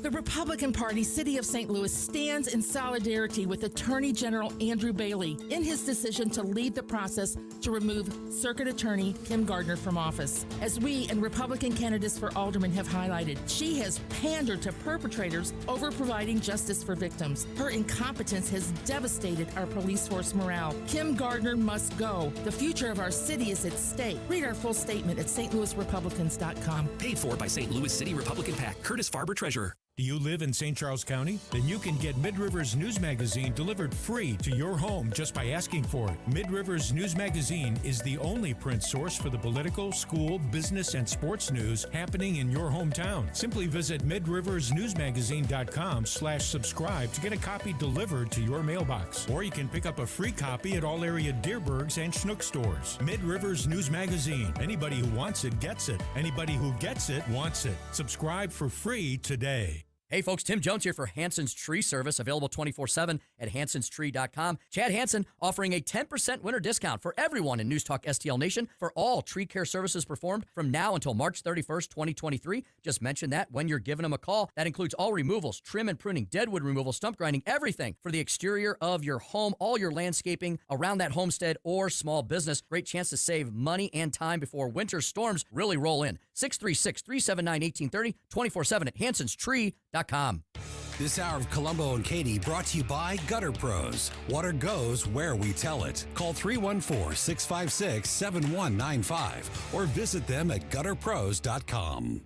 The Republican Party, City of St. Louis, stands in solidarity with Attorney General Andrew Bailey in his decision to lead the process to remove Circuit Attorney Kim Gardner from office. As we and Republican candidates for alderman have highlighted, she has pandered to perpetrators over providing justice for victims. Her incompetence has devastated our police force morale. Kim Gardner must go. The future of our city is at stake. Read our full statement at stlouisrepublicans.com. Paid for by St. Louis City Republican PAC. Curtis Farber, Treasurer. Do you live in St. Charles County? Then you can get Mid-Rivers News Magazine delivered free to your home just by asking for it. Mid-Rivers News Magazine is the only print source for the political, school, business, and sports news happening in your hometown. Simply visit midriversnewsmagazine.com/subscribe to get a copy delivered to your mailbox. Or you can pick up a free copy at all area Deerbergs and Schnuck stores. Mid-Rivers News Magazine. Anybody who wants it gets it. Anybody who gets it wants it. Subscribe for free today. Hey folks, Tim Jones here for Hanson's Tree Service, available 24/7 at hansonstree.com. Chad Hanson offering a 10% winter discount for everyone in News Talk STL Nation for all tree care services performed from now until March 31st, 2023. Just mention that when you're giving them a call. That includes all removals, trim and pruning, deadwood removal, stump grinding, everything for the exterior of your home, all your landscaping around that homestead or small business. Great chance to save money and time before winter storms really roll in. 636-379-1830, 24/7 at hansonstree.com. This hour of Colombo and Katie brought to you by Gutter Pros. Water goes where we tell it. Call 314-656-7195 or visit them at gutterpros.com.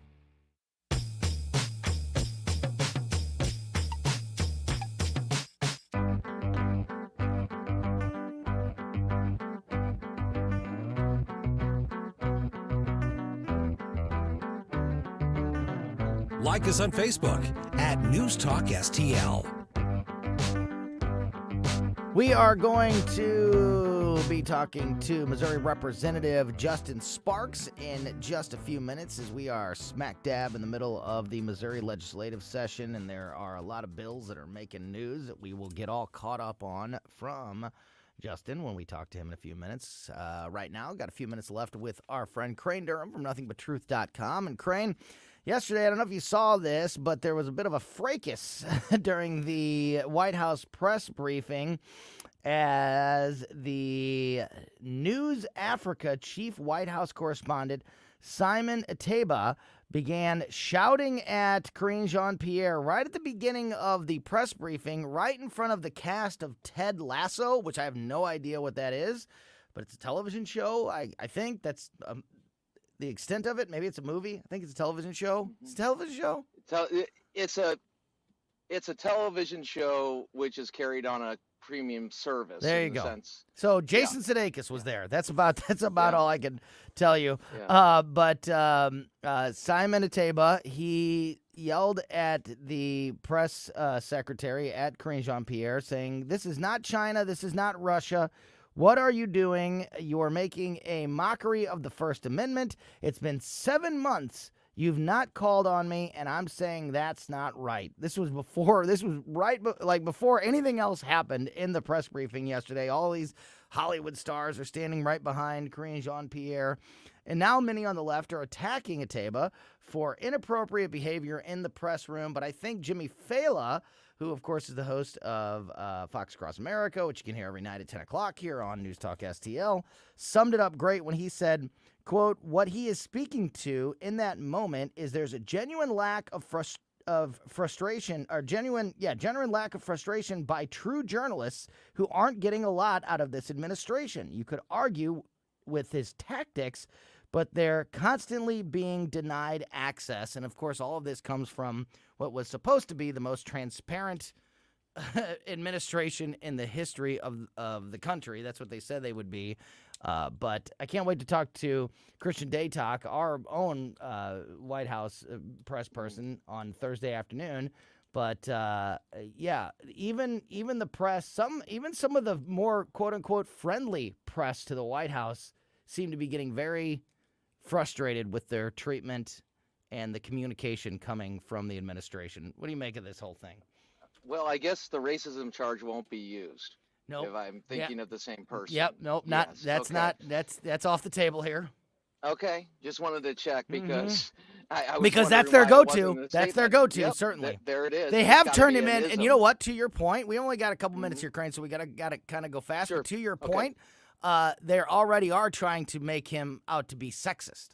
Like us on Facebook at NewsTalkSTL. We are going to be talking to Missouri Representative Justin Sparks in just a few minutes, as we are smack dab in the middle of the Missouri legislative session, and there are a lot of bills that are making news that we will get all caught up on from Justin when we talk to him in a few minutes. Right now, got a few minutes left with our friend Crane Durham from NothingButTruth.com. And Crane, yesterday, I don't know if you saw this, but there was a bit of a fracas during the White House press briefing as the News Africa chief White House correspondent Simon Ateba began shouting at Karine Jean-Pierre right at the beginning of the press briefing, right in front of the cast of Ted Lasso, which I have no idea what that is, but it's a television show. I think that's the extent of it. Maybe it's a movie. I think it's a television show. It's a television show? It's a television show which is carried on a premium service. There you in the go. Sense. So Jason Sudeikis was there. That's about all I can tell you. Yeah. But Simon Ateba, he yelled at the press secretary at Karine Jean-Pierre, saying, "This is not China. This is not Russia. What are you doing? You are making a mockery of the First Amendment. It's been 7 months. You've not called on me, and I'm saying that's not right." This was before anything else happened in the press briefing yesterday. All these Hollywood stars are standing right behind Karine Jean-Pierre. And now many on the left are attacking Ateba for inappropriate behavior in the press room. But I think Jimmy Fallon, who, of course, is the host of Fox Across America, which you can hear every night at 10 o'clock here on News Talk STL, summed it up great when he said, quote, "What he is speaking to in that moment is there's a genuine lack of frustration, or genuine lack of frustration by true journalists who aren't getting a lot out of this administration. You could argue with his tactics, but they're constantly being denied access." And of course, all of this comes from what was supposed to be the most transparent administration in the history of the country. That's what they said they would be. But I can't wait to talk to Christian Daytalk, our own White House press person, on Thursday afternoon. But even the press, some of the more quote unquote friendly press to the White House seem to be getting very frustrated with their treatment and the communication coming from the administration. What do you make of this whole thing? Well, I guess the racism charge won't be used. Nope. If I'm thinking of the same person. Yep. Nope. That's off the table here. Okay. Just wanted to check because I was because that's wondering their why it go-to. wasn't a That's their statement. go-to. Yep, Certainly. There it is. They It's have gotta turned be him an in, and ism. you know what? To your point, we only got a couple minutes here, Crane, so we gotta kind of go fast. Sure. But to your Okay. point, they already are trying to make him out to be sexist.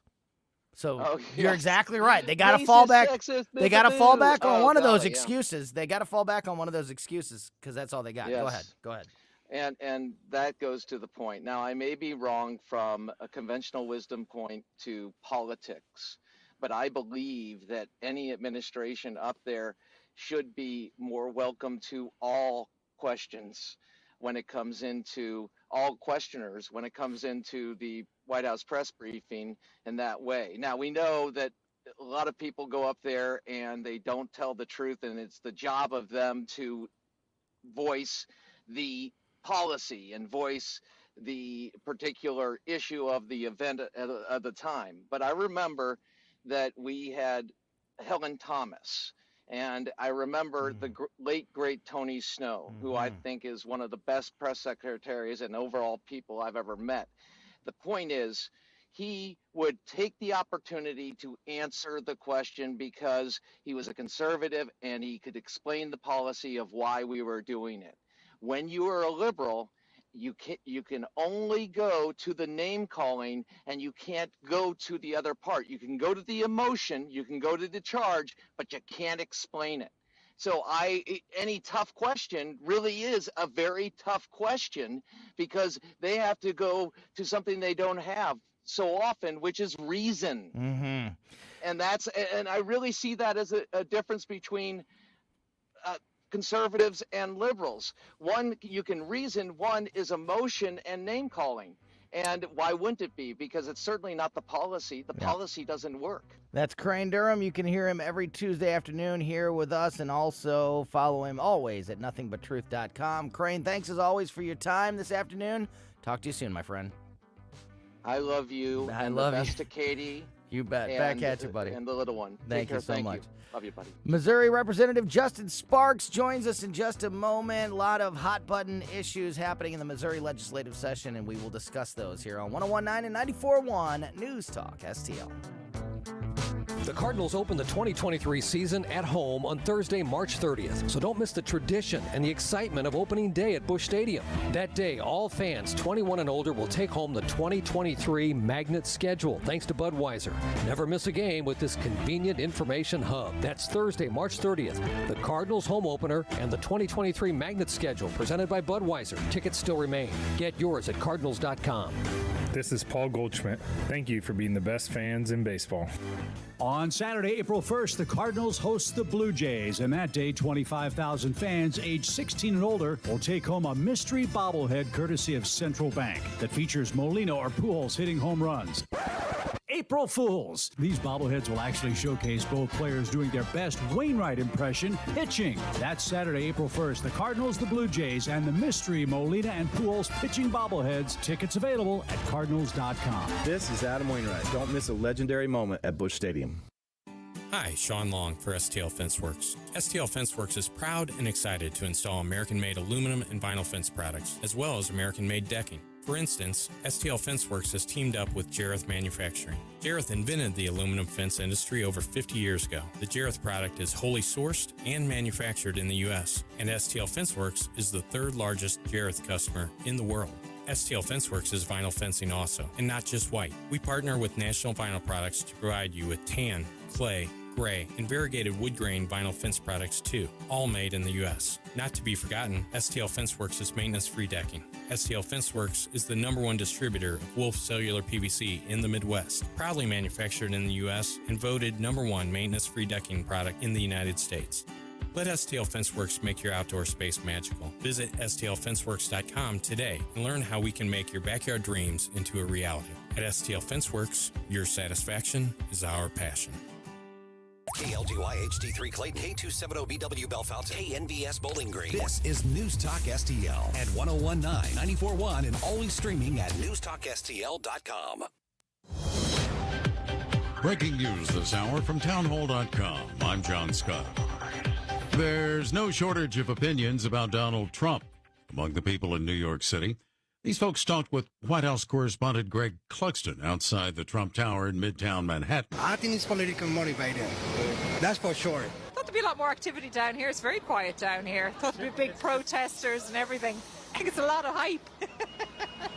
So you're exactly right. They got to fall back. They got to fall back on one of those excuses. They got to fall back on one of those excuses because that's all they got. Yes. Go ahead. And that goes to the point. Now, I may be wrong from a conventional wisdom point to politics, but I believe that any administration up there should be more welcome to all questions when it comes into all questioners, when it comes into the White House press briefing in that way. Now, we know that a lot of people go up there and they don't tell the truth, and it's the job of them to voice the policy and voice the particular issue of the event at the time. But I remember that we had Helen Thomas, And I remember the late, great Tony Snow, who I think is one of the best press secretaries and overall people I've ever met. The point is, he would take the opportunity to answer the question because he was a conservative and he could explain the policy of why we were doing it. When you are a liberal, you can only go to the name calling and you can't go to the other part. You can go to the emotion, you can go to the charge, but you can't explain it. So any tough question really is a very tough question because they have to go to something they don't have so often, which is reason. And I really see that as a difference between conservatives and liberals. One, you can reason. One is emotion and name calling. And why wouldn't it be? Because it's certainly not the policy. The policy doesn't work. That's Crane Durham. You can hear him every Tuesday afternoon here with us, and also follow him always at nothingbuttruth.com. Crane, thanks as always for your time this afternoon. Talk to you soon, my friend. I love you. I and love the you. best to Katie. You bet. And, Back at you, buddy. And the little one. Thank you Take care. so much. Love you, buddy. Missouri Representative Justin Sparks joins us in just a moment. A lot of hot-button issues happening in the Missouri legislative session, and we will discuss those here on 101.9 and 94.1 News Talk STL. The Cardinals open the 2023 season at home on Thursday, March 30th. So don't miss the tradition and the excitement of opening day at Busch Stadium. That day, all fans 21 and older will take home the 2023 Magnet schedule, thanks to Budweiser. Never miss a game with this convenient information hub. That's Thursday, March 30th. The Cardinals home opener and the 2023 Magnet schedule presented by Budweiser. Tickets still remain. Get yours at Cardinals.com. This is Paul Goldschmidt. Thank you for being the best fans in baseball. On Saturday, April 1st, the Cardinals host the Blue Jays, and that day, 25,000 fans age 16 and older will take home a mystery bobblehead courtesy of Central Bank that features Molina or Pujols hitting home runs. April Fools! These bobbleheads will actually showcase both players doing their best Wainwright impression pitching. That's Saturday, April 1st. The Cardinals, the Blue Jays, and the mystery Molina and Pujols pitching bobbleheads. Tickets available at Cardinals.com. This is Adam Wainwright. Don't miss a legendary moment at Busch Stadium. Hi, Sean Long for STL Fenceworks. STL Fenceworks is proud and excited to install American-made aluminum and vinyl fence products, as well as American-made decking. For instance, STL Fenceworks has teamed up with Jareth Manufacturing. Jareth invented the aluminum fence industry over 50 years ago. The Jareth product is wholly sourced and manufactured in the U.S., and STL Fenceworks is the third largest Jareth customer in the world. STL Fenceworks is vinyl fencing also, and not just white. We partner with National Vinyl Products to provide you with tan, clay, gray, and variegated wood grain vinyl fence products too, all made in the U.S. Not to be forgotten, STL Fenceworks is maintenance-free decking. STL Fenceworks is the #1 distributor of Wolf Cellular PVC in the Midwest, proudly manufactured in the U.S. and voted #1 maintenance-free decking product in the United States. Let STL Fenceworks make your outdoor space magical. Visit STLFenceworks.com today and learn how we can make your backyard dreams into a reality. At STL Fenceworks, your satisfaction is our passion. KLGY HD3 Clayton, K270BW Bellefonte, KNVS Bowling Green. This is News Talk STL at 101.9, 94.1, and always streaming at NewsTalkSTL.com. Breaking news this hour from townhall.com. I'm John Scott. There's no shortage of opinions about Donald Trump among the people in New York City. These folks talked with White House correspondent Greg Clugston outside the Trump Tower in Midtown Manhattan. I think it's politically motivated. That's for sure. Thought there'd be a lot more activity down here. It's very quiet down here. Thought there'd be big protesters and everything. I think it's a lot of hype.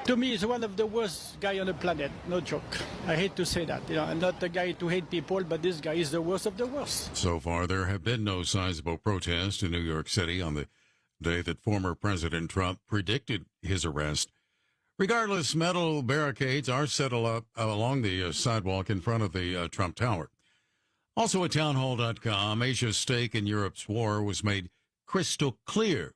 To me, he's one of the worst guy on the planet. No joke. I hate to say that. I'm not the guy to hate people, but this guy is the worst of the worst. So far, there have been no sizable protests in New York City on the day that former President Trump predicted his arrest. Regardless, metal barricades are set up along the sidewalk in front of the Trump Tower. Also at townhall.com, Asia's stake in Europe's war was made crystal clear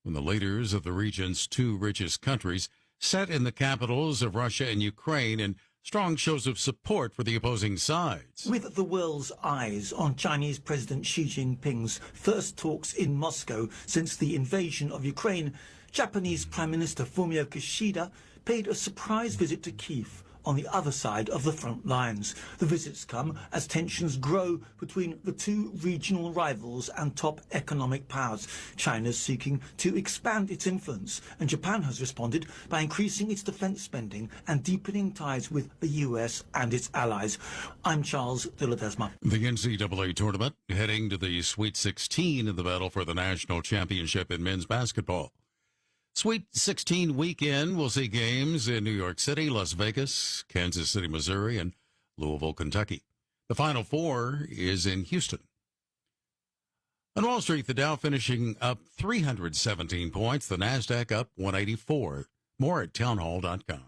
when the leaders of the region's two richest countries sat in the capitals of Russia and Ukraine in strong shows of support for the opposing sides. With the world's eyes on Chinese President Xi Jinping's first talks in Moscow since the invasion of Ukraine, Japanese Prime Minister Fumio Kishida paid a surprise visit to Kyiv on the other side of the front lines. The visits come as tensions grow between the two regional rivals and top economic powers. China's seeking to expand its influence, and Japan has responded by increasing its defense spending and deepening ties with the US and its allies. I'm Charles de Ledesma. The NCAA tournament heading to the Sweet 16 in the battle for the national championship in men's basketball. Sweet 16 weekend will see games in New York City, Las Vegas, Kansas City, Missouri, and Louisville, Kentucky. The Final Four is in Houston. On Wall Street, the Dow finishing up 317 points, the NASDAQ up 184. More at townhall.com.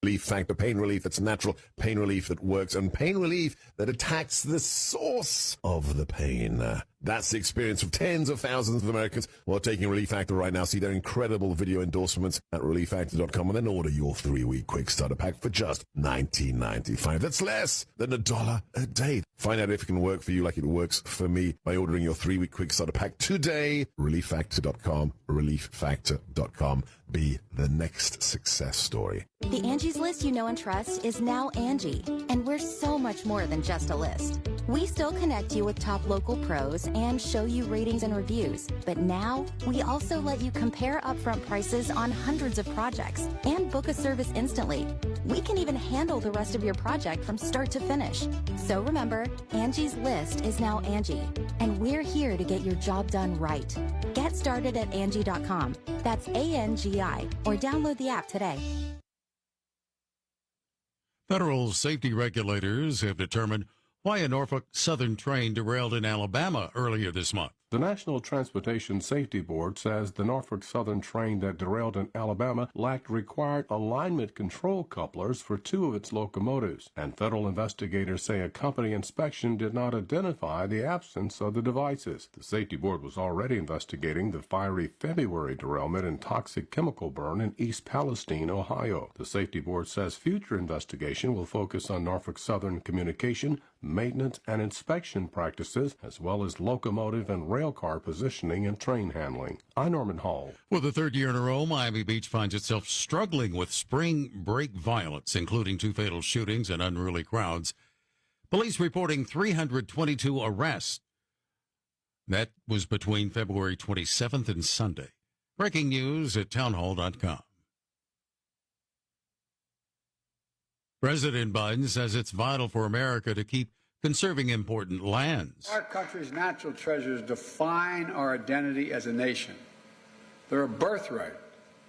Relief Factor, pain relief that's natural, pain relief that works, and pain relief that attacks the source of the pain. That's the experience of tens of thousands of Americans who are taking Relief Factor right now. See their incredible video endorsements at relieffactor.com and then order your 3-week quick starter pack for just $19.95. That's less than $1 a day. Find out if it can work for you like it works for me by ordering your 3-week quick starter pack today. relieffactor.com, relieffactor.com. Be the next success story. The Angie's List you know and trust is now Angie, and we're so much more than just a list. We still connect you with top local pros and show you ratings and reviews, but now we also let you compare upfront prices on hundreds of projects and book a service instantly. We can even handle the rest of your project from start to finish. So remember, Angie's List is now Angie, and we're here to get your job done right. Get started at Angie.com. That's ANGI, or download the app today. Federal safety regulators have determined why a Norfolk Southern train derailed in Alabama earlier this month. The National Transportation Safety Board says the Norfolk Southern train that derailed in Alabama lacked required alignment control couplers for 2 of its locomotives, and federal investigators say a company inspection did not identify the absence of the devices. The Safety Board was already investigating the fiery February derailment and toxic chemical burn in East Palestine, Ohio. The Safety Board says future investigation will focus on Norfolk Southern communication, maintenance, and inspection practices, as well as locomotive and rail car positioning and train handling. I'm Norman Hall. For the 3rd year in a row, Miami Beach finds itself struggling with spring break violence, including 2 fatal shootings and unruly crowds. Police reporting 322 arrests. That was between February 27th and Sunday. Breaking news at townhall.com. President Biden says it's vital for America to keep conserving important lands. Our country's natural treasures define our identity as a nation. They're a birthright.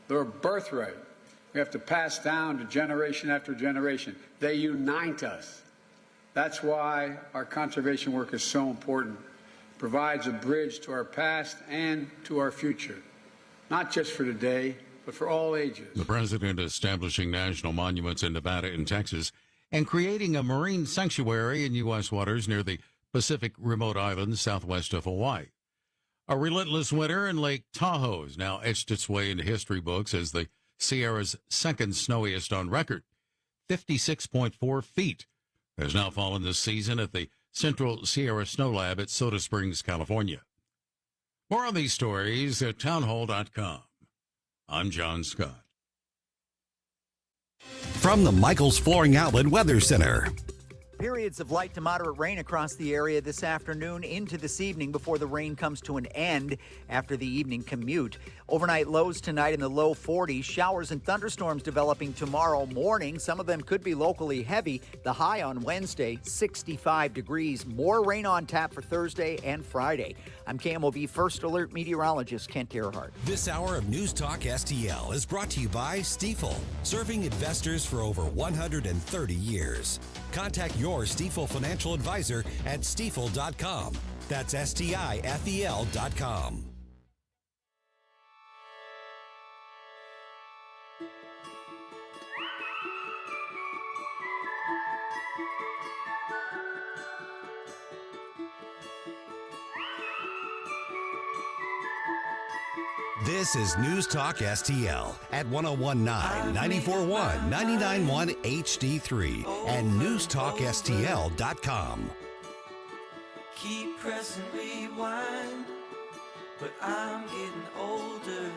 They're a birthright. We have to pass down to generation after generation. They unite us. That's why our conservation work is so important. It provides a bridge to our past and to our future, not just for today, but for all ages. The president establishing national monuments in Nevada and Texas and creating a marine sanctuary in U.S. waters near the Pacific remote islands southwest of Hawaii. A relentless winter in Lake Tahoe has now etched its way into history books as the Sierra's second snowiest on record. 56.4 feet has now fallen this season at the Central Sierra Snow Lab at Soda Springs, California. More on these stories at townhall.com. I'm John Scott. From the Michaels Flooring Outlet Weather Center. Periods of light to moderate rain across the area this afternoon into this evening before the rain comes to an end after the evening commute. Overnight lows tonight in the low 40s. Showers and thunderstorms developing tomorrow morning. Some of them could be locally heavy. The high on Wednesday, 65 degrees. More rain on tap for Thursday and Friday. I'm KMOV First Alert meteorologist Kent Earhart. This hour of News Talk STL is brought to you by Stifel, serving investors for over 130 years. Contact your Stifel financial advisor at stifel.com. That's STIFEL.com. This is News Talk STL at 1019, 941, 991 HD3 and NewsTalkSTL.com. Keep pressing rewind, but I'm getting older.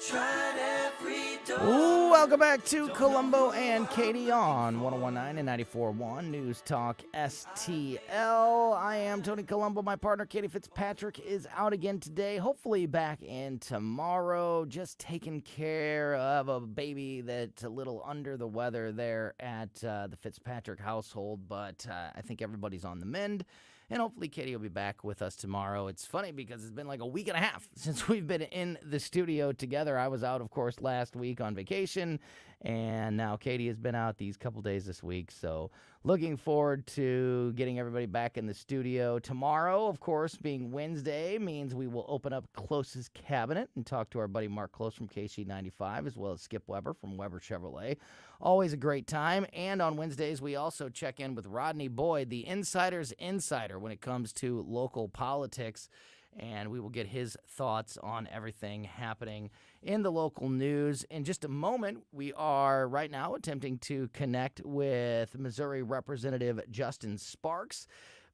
Tried every door. Ooh, welcome back to Colombo and Katie on 101.9 and 94.1 News Talk STL. I am Tony Colombo. My partner, Katie Fitzpatrick, is out again today. Hopefully back in tomorrow. Just taking care of a baby that's a little under the weather there at the Fitzpatrick household. But I think everybody's on the mend. And hopefully Katie will be back with us tomorrow. It's funny because it's been like a week and a half since we've been in the studio together. I was out, of course, last week on vacation, and now Katie has been out these couple days this week. So looking forward to getting everybody back in the studio. Tomorrow, of course, being Wednesday, means we will open up Close's Cabinet and talk to our buddy Mark Close from KC95, as well as Skip Weber from Weber Chevrolet. Always a great time. And on Wednesdays, we also check in with Rodney Boyd, the insider's insider when it comes to local politics. And we will get his thoughts on everything happening in the local news. In just a moment, we are right now attempting to connect with Missouri Representative Justin Sparks,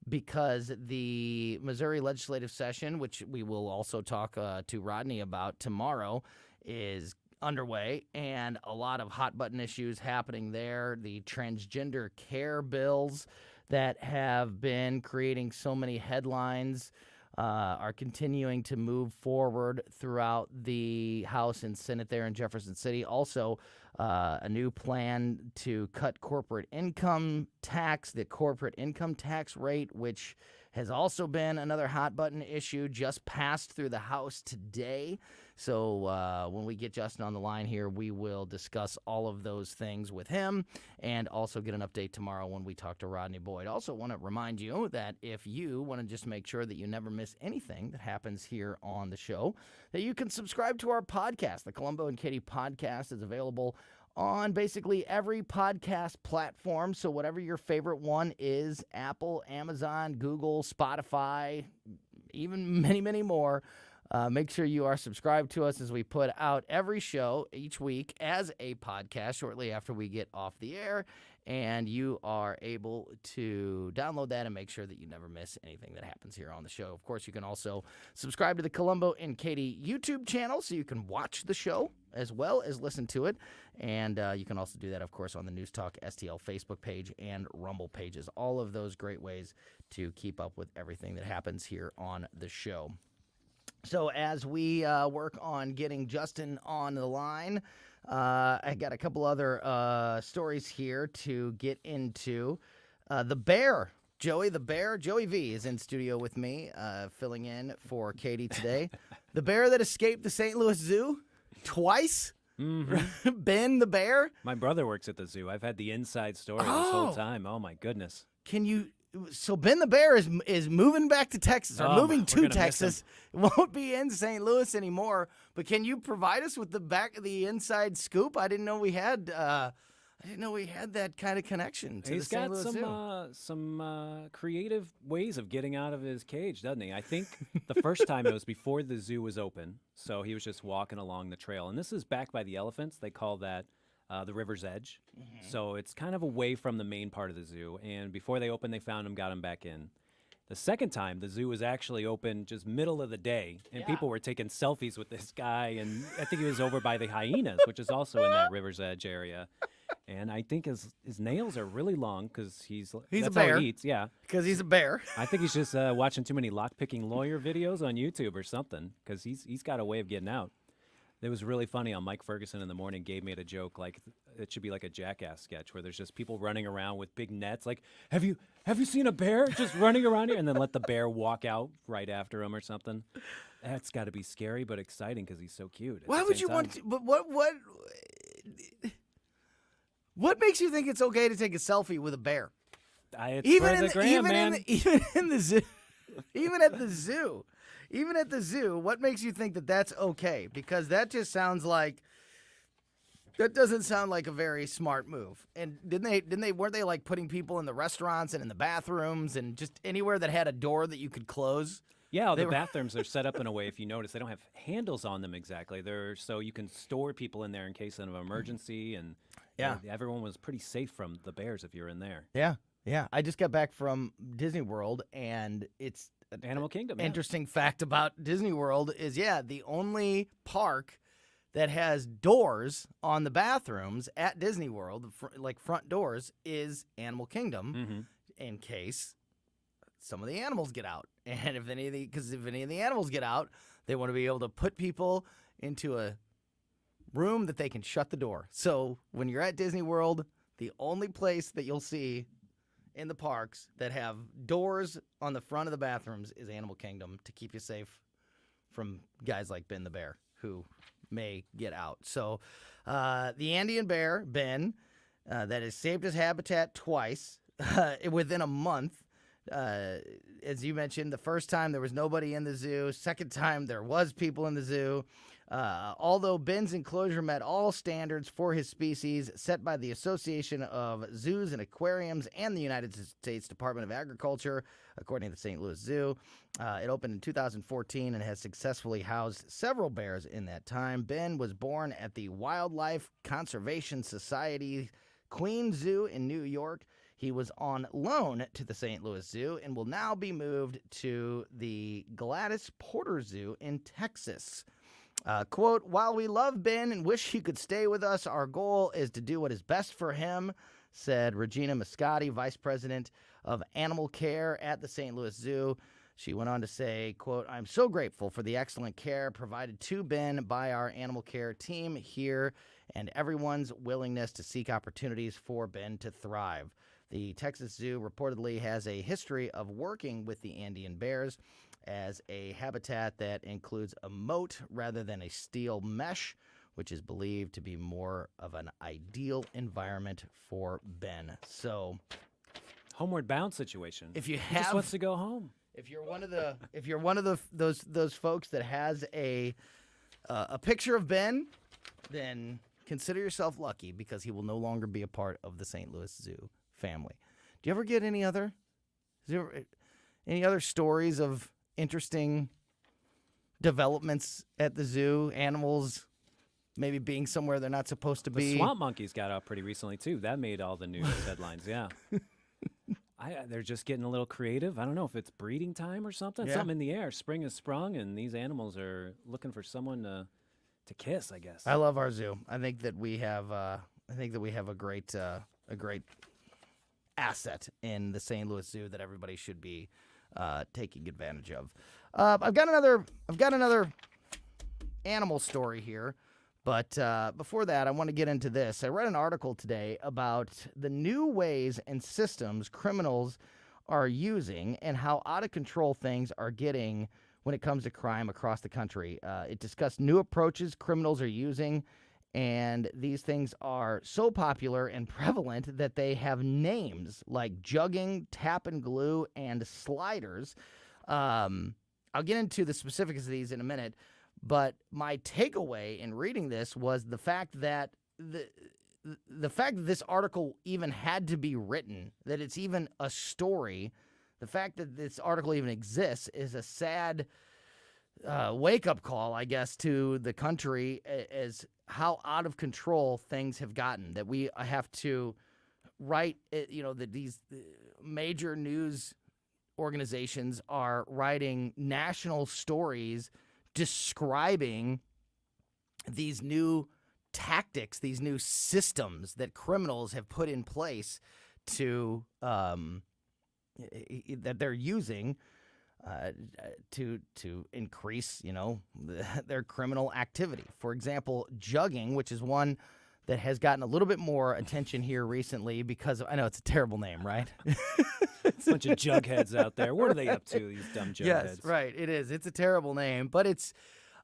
because the Missouri legislative session, which we will also talk to Rodney about tomorrow, is underway, and a lot of hot button issues happening there. The transgender care bills that have been creating so many headlines are continuing to move forward throughout the House and Senate there in Jefferson City. Also, a new plan to cut corporate income tax, the corporate income tax rate, which has also been another hot button issue, just passed through the House today. So when we get Justin on the line here, we will discuss all of those things with him and also get an update tomorrow when we talk to Rodney Boyd. Also want to remind you that if you want to just make sure that you never miss anything that happens here on the show, that you can subscribe to our podcast. The Colombo and Katie podcast is available on basically every podcast platform. So whatever your favorite one is, Apple, Amazon, Google, Spotify, even many, many more. Make sure you are subscribed to us as we put out every show each week as a podcast shortly after we get off the air. And you are able to download that and make sure that you never miss anything that happens here on the show. Of course, you can also subscribe to the Colombo and Katie YouTube channel so you can watch the show as well as listen to it. And you can also do that, of course, on the News Talk STL Facebook page and Rumble pages. All of those great ways to keep up with everything that happens here on the show. So as we work on getting Justin on the line, I got a couple other stories here to get into. The Bear, Joey V is in studio with me, filling in for Katie today. The bear that escaped the St. Louis Zoo twice. Mm-hmm. Ben the Bear. My brother works at the zoo. I've had the inside story this whole time. Oh my goodness. So Ben the Bear is moving back to Texas, or moving to Texas. Won't be in St. Louis anymore. But can you provide us with the inside scoop? I didn't know we had. That kind of connection to the St. Louis Zoo. He's got some creative ways of getting out of his cage, doesn't he? I think the first time it was before the zoo was open, so he was just walking along the trail. And this is back by the elephants. They call that the river's edge. Mm-hmm. So it's kind of away from the main part of the zoo. And before they opened, they found him, got him back in. The second time, the zoo was actually open just middle of the day, and people were taking selfies with this guy. And I think he was over by the hyenas, which is also in that river's edge area. And I think his nails are really long because he's a bear. How he eats, yeah. Because he's a bear. I think he's just watching too many lockpicking lawyer videos on YouTube or something, because he's got a way of getting out. It was really funny on Mike Ferguson in the Morning. Gabe made a joke like it should be like a Jackass sketch where there's just people running around with big nets. Like, have you seen a bear just running around here? And then let the bear walk out right after him or something. That's got to be scary but exciting because he's so cute. Why would you want to? But what makes you think it's okay to take a selfie with a bear? Even in the zoo, even at the zoo. Even at the zoo, what makes you think that that's okay? Because that just sounds like that doesn't sound like a very smart move. And weren't they like putting people in the restaurants and in the bathrooms and just anywhere that had a door that you could close? Yeah, the bathrooms are set up in a way, if you notice, they don't have handles on them exactly. They're so you can store people in there in case of an emergency. And everyone was pretty safe from the bears if you're in there. Yeah. I just got back from Disney World, and it's Animal Kingdom. Interesting fact about Disney World is, the only park that has doors on the bathrooms at Disney World, like front doors, is Animal Kingdom, in case some of the animals get out. And if any of the animals get out, they want to be able to put people into a room that they can shut the door. So when you're at Disney World, the only place that you'll see in the parks that have doors on the front of the bathrooms is Animal Kingdom, to keep you safe from guys like Ben the Bear who may get out. So the Andean bear, Ben, that has saved his habitat twice within a month. As you mentioned, the first time there was nobody in the zoo. Second time there was people in the zoo. Although Ben's enclosure met all standards for his species set by the Association of Zoos and Aquariums and the United States Department of Agriculture, according to the St. Louis Zoo. It opened in 2014 and has successfully housed several bears in that time. Ben was born at the Wildlife Conservation Society Queen Zoo in New York. He was on loan to the St. Louis Zoo and will now be moved to the Gladys Porter Zoo in Texas. Quote, while we love Ben and wish he could stay with us, our goal is to do what is best for him, said Regina Mascotti, Vice President of Animal Care at the St. Louis Zoo. She went on to say, quote, I'm so grateful for the excellent care provided to Ben by our animal care team here and everyone's willingness to seek opportunities for Ben to thrive. The Texas Zoo reportedly has a history of working with the Andean bears as a habitat that includes a moat rather than a steel mesh, which is believed to be more of an ideal environment for Ben. So, homeward bound situation. If you he just wants to go home. If you're one of those folks that has a picture of Ben, then consider yourself lucky because he will no longer be a part of the St. Louis Zoo family. Do you ever get any other stories of interesting developments at the zoo? Animals maybe being somewhere they're not supposed to be. The swamp monkeys got out pretty recently too. That made all the news headlines. Yeah, they're just getting a little creative. I don't know if it's breeding time or something. Yeah. Something in the air. Spring has sprung, and these animals are looking for someone to kiss, I guess. I love our zoo. I think that we have a great asset in the St. Louis Zoo that everybody should be taking advantage of. I've got another animal story here, but before that, I want to get into this. I read an article today about the new ways and systems criminals are using and how out of control things are getting when it comes to crime across the country. It discussed new approaches criminals are using, and these things are so popular and prevalent that they have names like jugging, tap and glue, and sliders. I'll get into the specifics of these in a minute, but my takeaway in reading this was the fact that the fact that this article even had to be written, that it's even a story, the fact that this article even exists is a sad wake-up call, I guess, to the country as how out of control things have gotten, that we have to write, that these major news organizations are writing national stories describing these new tactics, these new systems that criminals have put in place to that they're using to increase, their criminal activity. For example, jugging, which is one that has gotten a little bit more attention here recently because I know it's a terrible name, right? Bunch of jugheads out there. What are they up to, these dumb jugheads? Yes, right. It is. It's a terrible name, but it's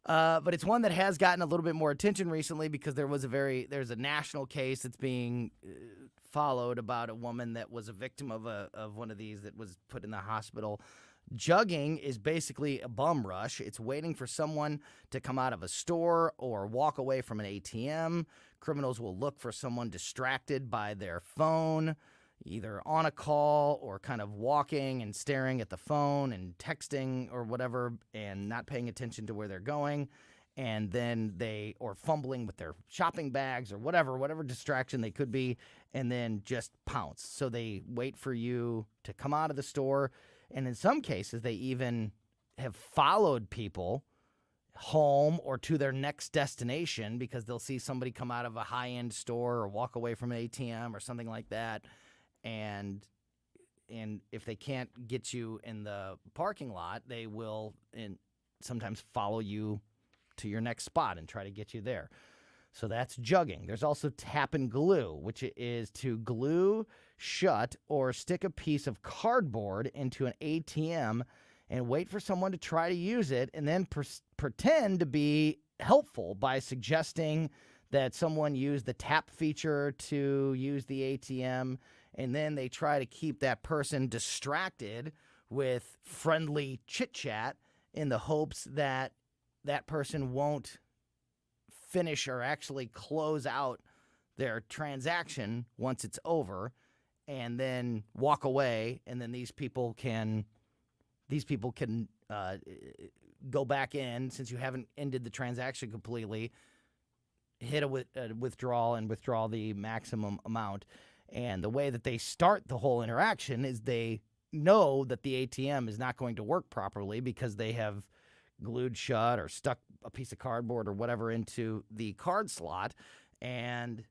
one that has gotten a little bit more attention recently because there's a national case that's being followed about a woman that was a victim of one of these that was put in the hospital. Jugging is basically a bum rush. It's waiting for someone to come out of a store or walk away from an ATM. Criminals will look for someone distracted by their phone, either on a call or kind of walking and staring at the phone and texting or whatever and not paying attention to where they're going. And then or fumbling with their shopping bags or whatever distraction they could be, and then just pounce. So they wait for you to come out of the store. And in some cases, they even have followed people, home or to their next destination because they'll see somebody come out of a high-end store or walk away from an ATM or something like that, and if they can't get you in the parking lot, they will sometimes follow you to your next spot and try to get you there. So that's jugging. There's also tap and glue, which is to glue shut or stick a piece of cardboard into an ATM and wait for someone to try to use it and then pretend to be helpful by suggesting that someone use the tap feature to use the ATM, and then they try to keep that person distracted with friendly chit-chat in the hopes that that person won't finish or actually close out their transaction once it's over and then walk away, and then these people can go back in, since you haven't ended the transaction completely, hit a withdrawal and withdraw the maximum amount. And the way that they start the whole interaction is they know that the ATM is not going to work properly because they have glued shut or stuck a piece of cardboard or whatever into the card slot and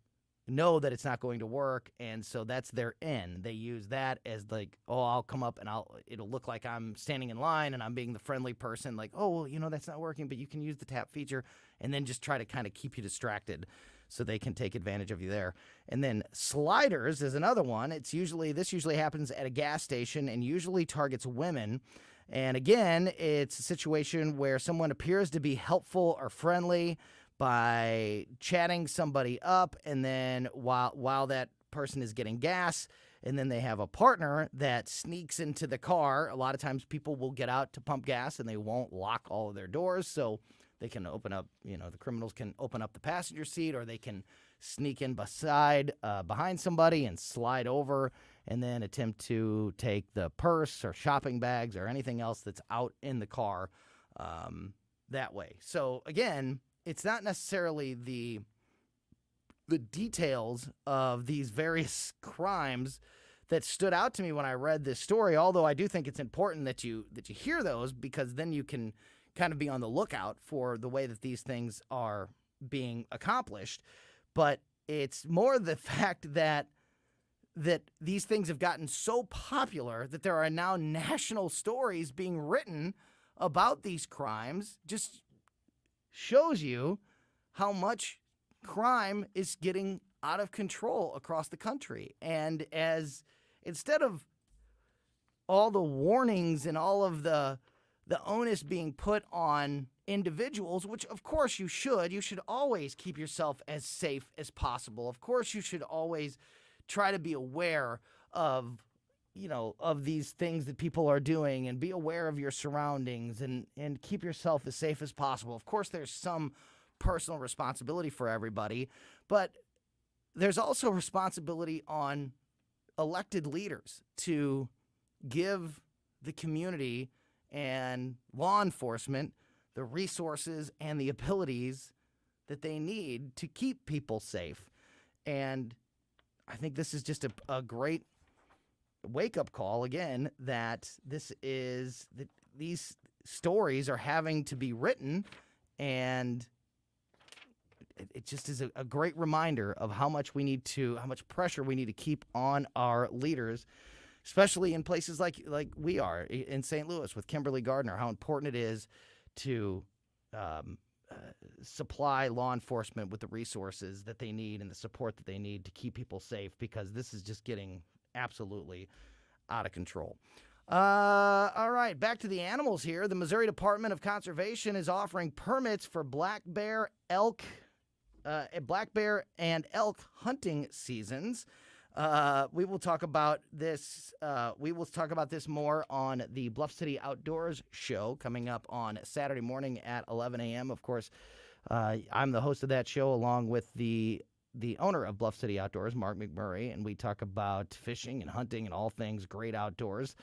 know that it's not going to work, and so that's their in. They use that as like, oh, I'll come up and it'll look like I'm standing in line and I'm being the friendly person, like, oh, well, that's not working, but you can use the tap feature, and then just try to kind of keep you distracted so they can take advantage of you there. And then sliders is another one. This usually happens at a gas station and usually targets women. And again, it's a situation where someone appears to be helpful or friendly by chatting somebody up, and then while that person is getting gas, and then they have a partner that sneaks into the car. A lot of times people will get out to pump gas and they won't lock all of their doors, so they can open up, the criminals can open up the passenger seat, or they can sneak in behind somebody and slide over and then attempt to take the purse or shopping bags or anything else that's out in the car that way. So again, it's not necessarily the details of these various crimes that stood out to me when I read this story, although I do think it's important that you hear those, because then you can kind of be on the lookout for the way that these things are being accomplished. But it's more the fact that these things have gotten so popular that there are now national stories being written about these crimes. Just shows you how much crime is getting out of control across the country. And instead of all the warnings and all of the onus being put on individuals, which of course you should always keep yourself as safe as possible. Of course you should always try to be aware of these things that people are doing, and be aware of your surroundings, and keep yourself as safe as possible. Of course, there's some personal responsibility for everybody, but there's also responsibility on elected leaders to give the community and law enforcement the resources and the abilities that they need to keep people safe. And I think this is just a great wake-up call, again, that these stories are having to be written, and it just is a great reminder of how much pressure we need to keep on our leaders, especially in places like we are in St. Louis with Kimberly Gardner, how important it is to supply law enforcement with the resources that they need and the support that they need to keep people safe, because this is just getting absolutely out of control. All right, back to the animals here. The Missouri Department of Conservation is offering permits for black bear and elk hunting seasons. We will talk about this. We will talk about this more on the Bluff City Outdoors show coming up on Saturday morning at 11 a.m. Of course, I'm the host of that show along with the owner of Bluff City Outdoors, Mark McMurray, and we talk about fishing and hunting and all things great outdoors.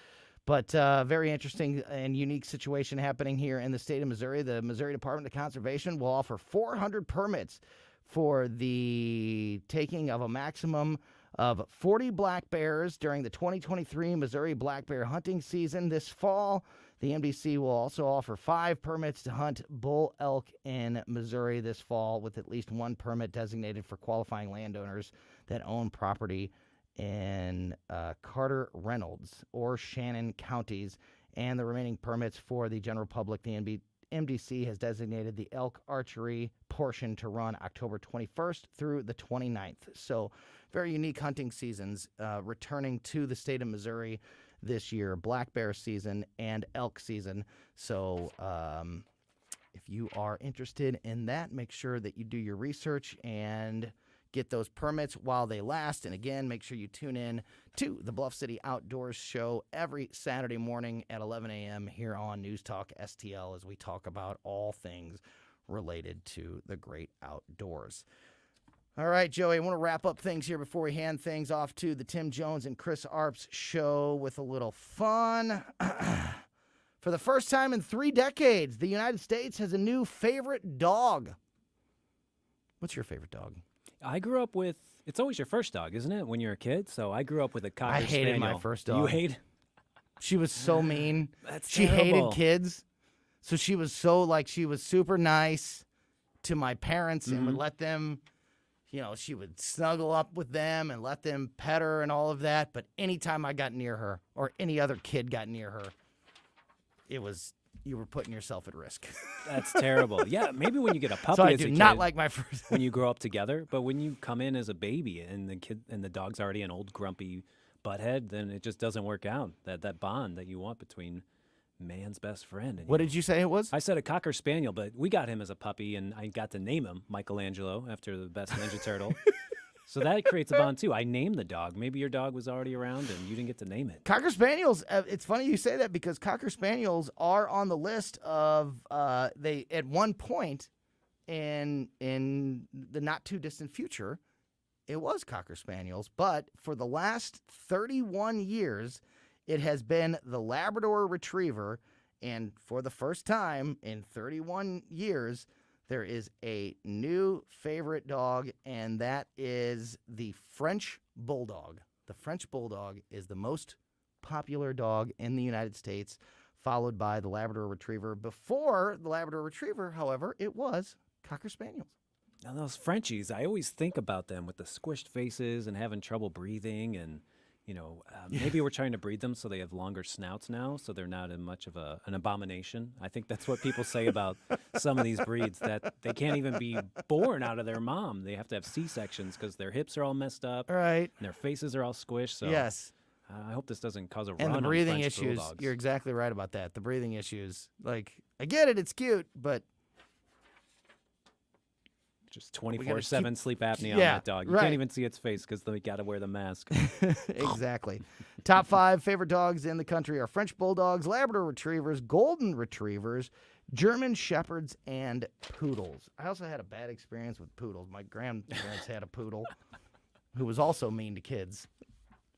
But very interesting and unique situation happening here in the state of Missouri. The Missouri Department of Conservation will offer 400 permits for the taking of a maximum of 40 black bears during the 2023 Missouri black bear hunting season this fall. The MDC will also offer 5 permits to hunt bull elk in Missouri this fall, with at least 1 permit designated for qualifying landowners that own property in Carter, Reynolds, or Shannon counties, and the remaining permits for the general public. The MDC has designated the elk archery portion to run October 21st through the 29th. So very unique hunting seasons returning to the state of Missouri this year, black bear season and elk season. So if you are interested in that, make sure that you do your research and get those permits while they last. And again, make sure you tune in to the Bluff City Outdoors Show every Saturday morning at 11 a.m. here on News Talk STL as we talk about all things related to the great outdoors. All right, Joey, I want to wrap up things here before we hand things off to the Tim Jones and Chris Arps show with a little fun. For the first time in 3 decades, the United States has a new favorite dog. What's your favorite dog? I grew up with, it's always your first dog, isn't it, when you're a kid? So I grew up with a Cocker Spaniel. I hated my first dog. You hate? She was so mean. She hated kids. So she was she was super nice to my parents and would let them, she would snuggle up with them and let them pet her and all of that. But anytime I got near her or any other kid got near her, you were putting yourself at risk. That's terrible. Yeah, maybe when you get a puppy so I as do a not kid, like my first. when you grow up together, but when you come in as a baby and the dog's already an old grumpy butthead, then it just doesn't work out. That bond that you want between man's best friend. And what did you say it was? I said a Cocker Spaniel, but we got him as a puppy, and I got to name him Michelangelo after the best Ninja Turtle. So that creates a bond, too. I named the dog. Maybe your dog was already around, and you didn't get to name it. Cocker Spaniels, it's funny you say that because Cocker Spaniels are on the list of, they at one point in the not-too-distant future, it was Cocker Spaniels. But for the last 31 years, it has been the Labrador Retriever. And for the first time in 31 years, there is a new favorite dog, and that is the French Bulldog. The French Bulldog is the most popular dog in the United States, followed by the Labrador Retriever. Before the Labrador Retriever, however, it was Cocker Spaniels. Now, those Frenchies, I always think about them with the squished faces and having trouble breathing, and maybe we're trying to breed them so they have longer snouts now, so they're not as much of an abomination. I think that's what people say about some of these breeds, that they can't even be born out of their mom. They have to have C-sections because their hips are all messed up. Right. And their faces are all squished. So yes. I hope this doesn't cause a run and the on breathing French issues, Bulldogs. you're exactly right about that. The breathing issues. I get it, it's cute, but just 24/7 sleep apnea on Yeah, that dog. You right. can't even see its face because they got to wear the mask. Exactly. Top 5 favorite dogs in the country are French Bulldogs, Labrador Retrievers, Golden Retrievers, German Shepherds, and Poodles. I also had a bad experience with poodles. My grandparents had a poodle who was also mean to kids.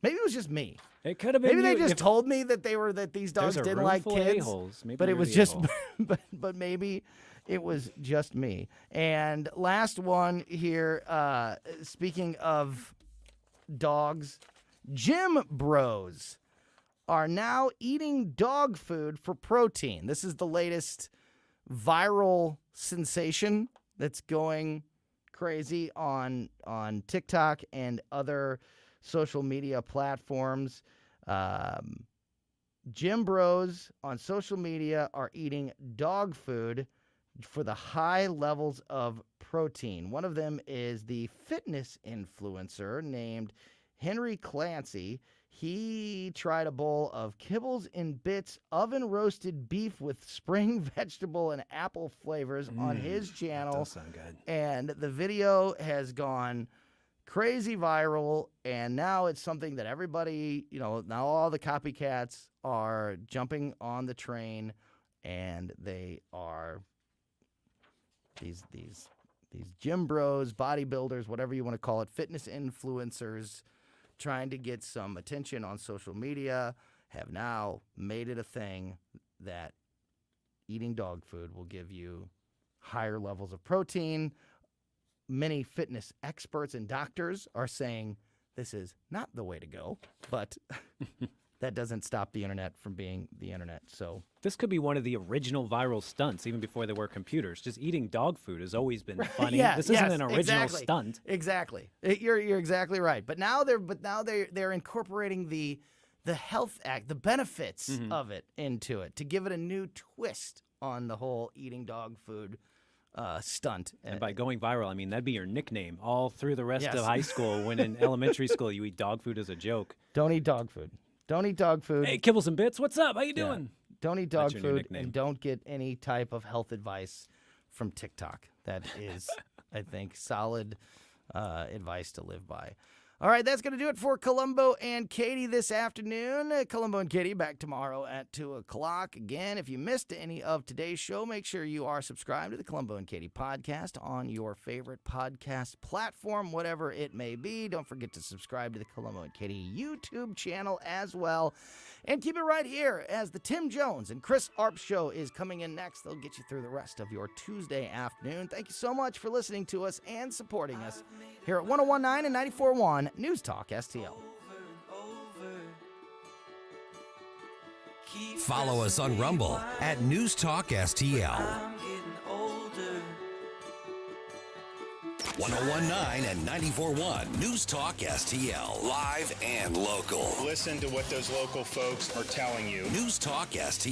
Maybe it was just me. It could have been. Maybe they just told me that these dogs There's a didn't room like full of kids. a-holes. Maybe But it you're was the just, a-hole. but maybe it was just me. And last one here. Speaking of dogs, gym bros are now eating dog food for protein. This is the latest viral sensation that's going crazy on TikTok and other social media platforms. Gym bros on social media are eating dog food for the high levels of protein. One of them is the fitness influencer named Henry Clancy. He tried a bowl of Kibbles and Bits oven-roasted beef with spring vegetable and apple flavors on his channel. That does sound good. And the video has gone crazy viral, and now it's something that everybody, now all the copycats are jumping on the train, and they are these gym bros, bodybuilders, whatever you want to call it, fitness influencers trying to get some attention on social media, have now made it a thing that eating dog food will give you higher levels of protein. Many fitness experts and doctors are saying this is not the way to go, but that doesn't stop the internet from being the internet. So this could be one of the original viral stunts, even before there were computers. Just eating dog food has always been funny. This isn't an original stunt. Exactly. You're exactly right. But now they're incorporating the health act, the benefits of it into it to give it a new twist on the whole eating dog food stunt. And by going viral, I mean that'd be your nickname all through the rest of high school. When in elementary school you eat dog food as a joke. Don't eat dog food. Don't eat dog food. Hey, Kibbles and Bits, what's up? How you doing? Don't eat dog food, and don't get any type of health advice from TikTok. That is, I think, solid advice to live by. All right, that's going to do it for Colombo and Katie this afternoon. Colombo and Katie back tomorrow at 2 o'clock. Again, if you missed any of today's show, make sure you are subscribed to the Colombo and Katie podcast on your favorite podcast platform, whatever it may be. Don't forget to subscribe to the Colombo and Katie YouTube channel as well. And keep it right here as the Tim Jones and Chris Arp show is coming in next. They'll get you through the rest of your Tuesday afternoon. Thank you so much for listening to us and supporting us here at 101.9 and 94.1 News Talk STL. Follow us on Rumble at NewsTalkSTL. 101.9 and 94.1 News Talk STL. Live and local. Listen to what those local folks are telling you. News Talk STL.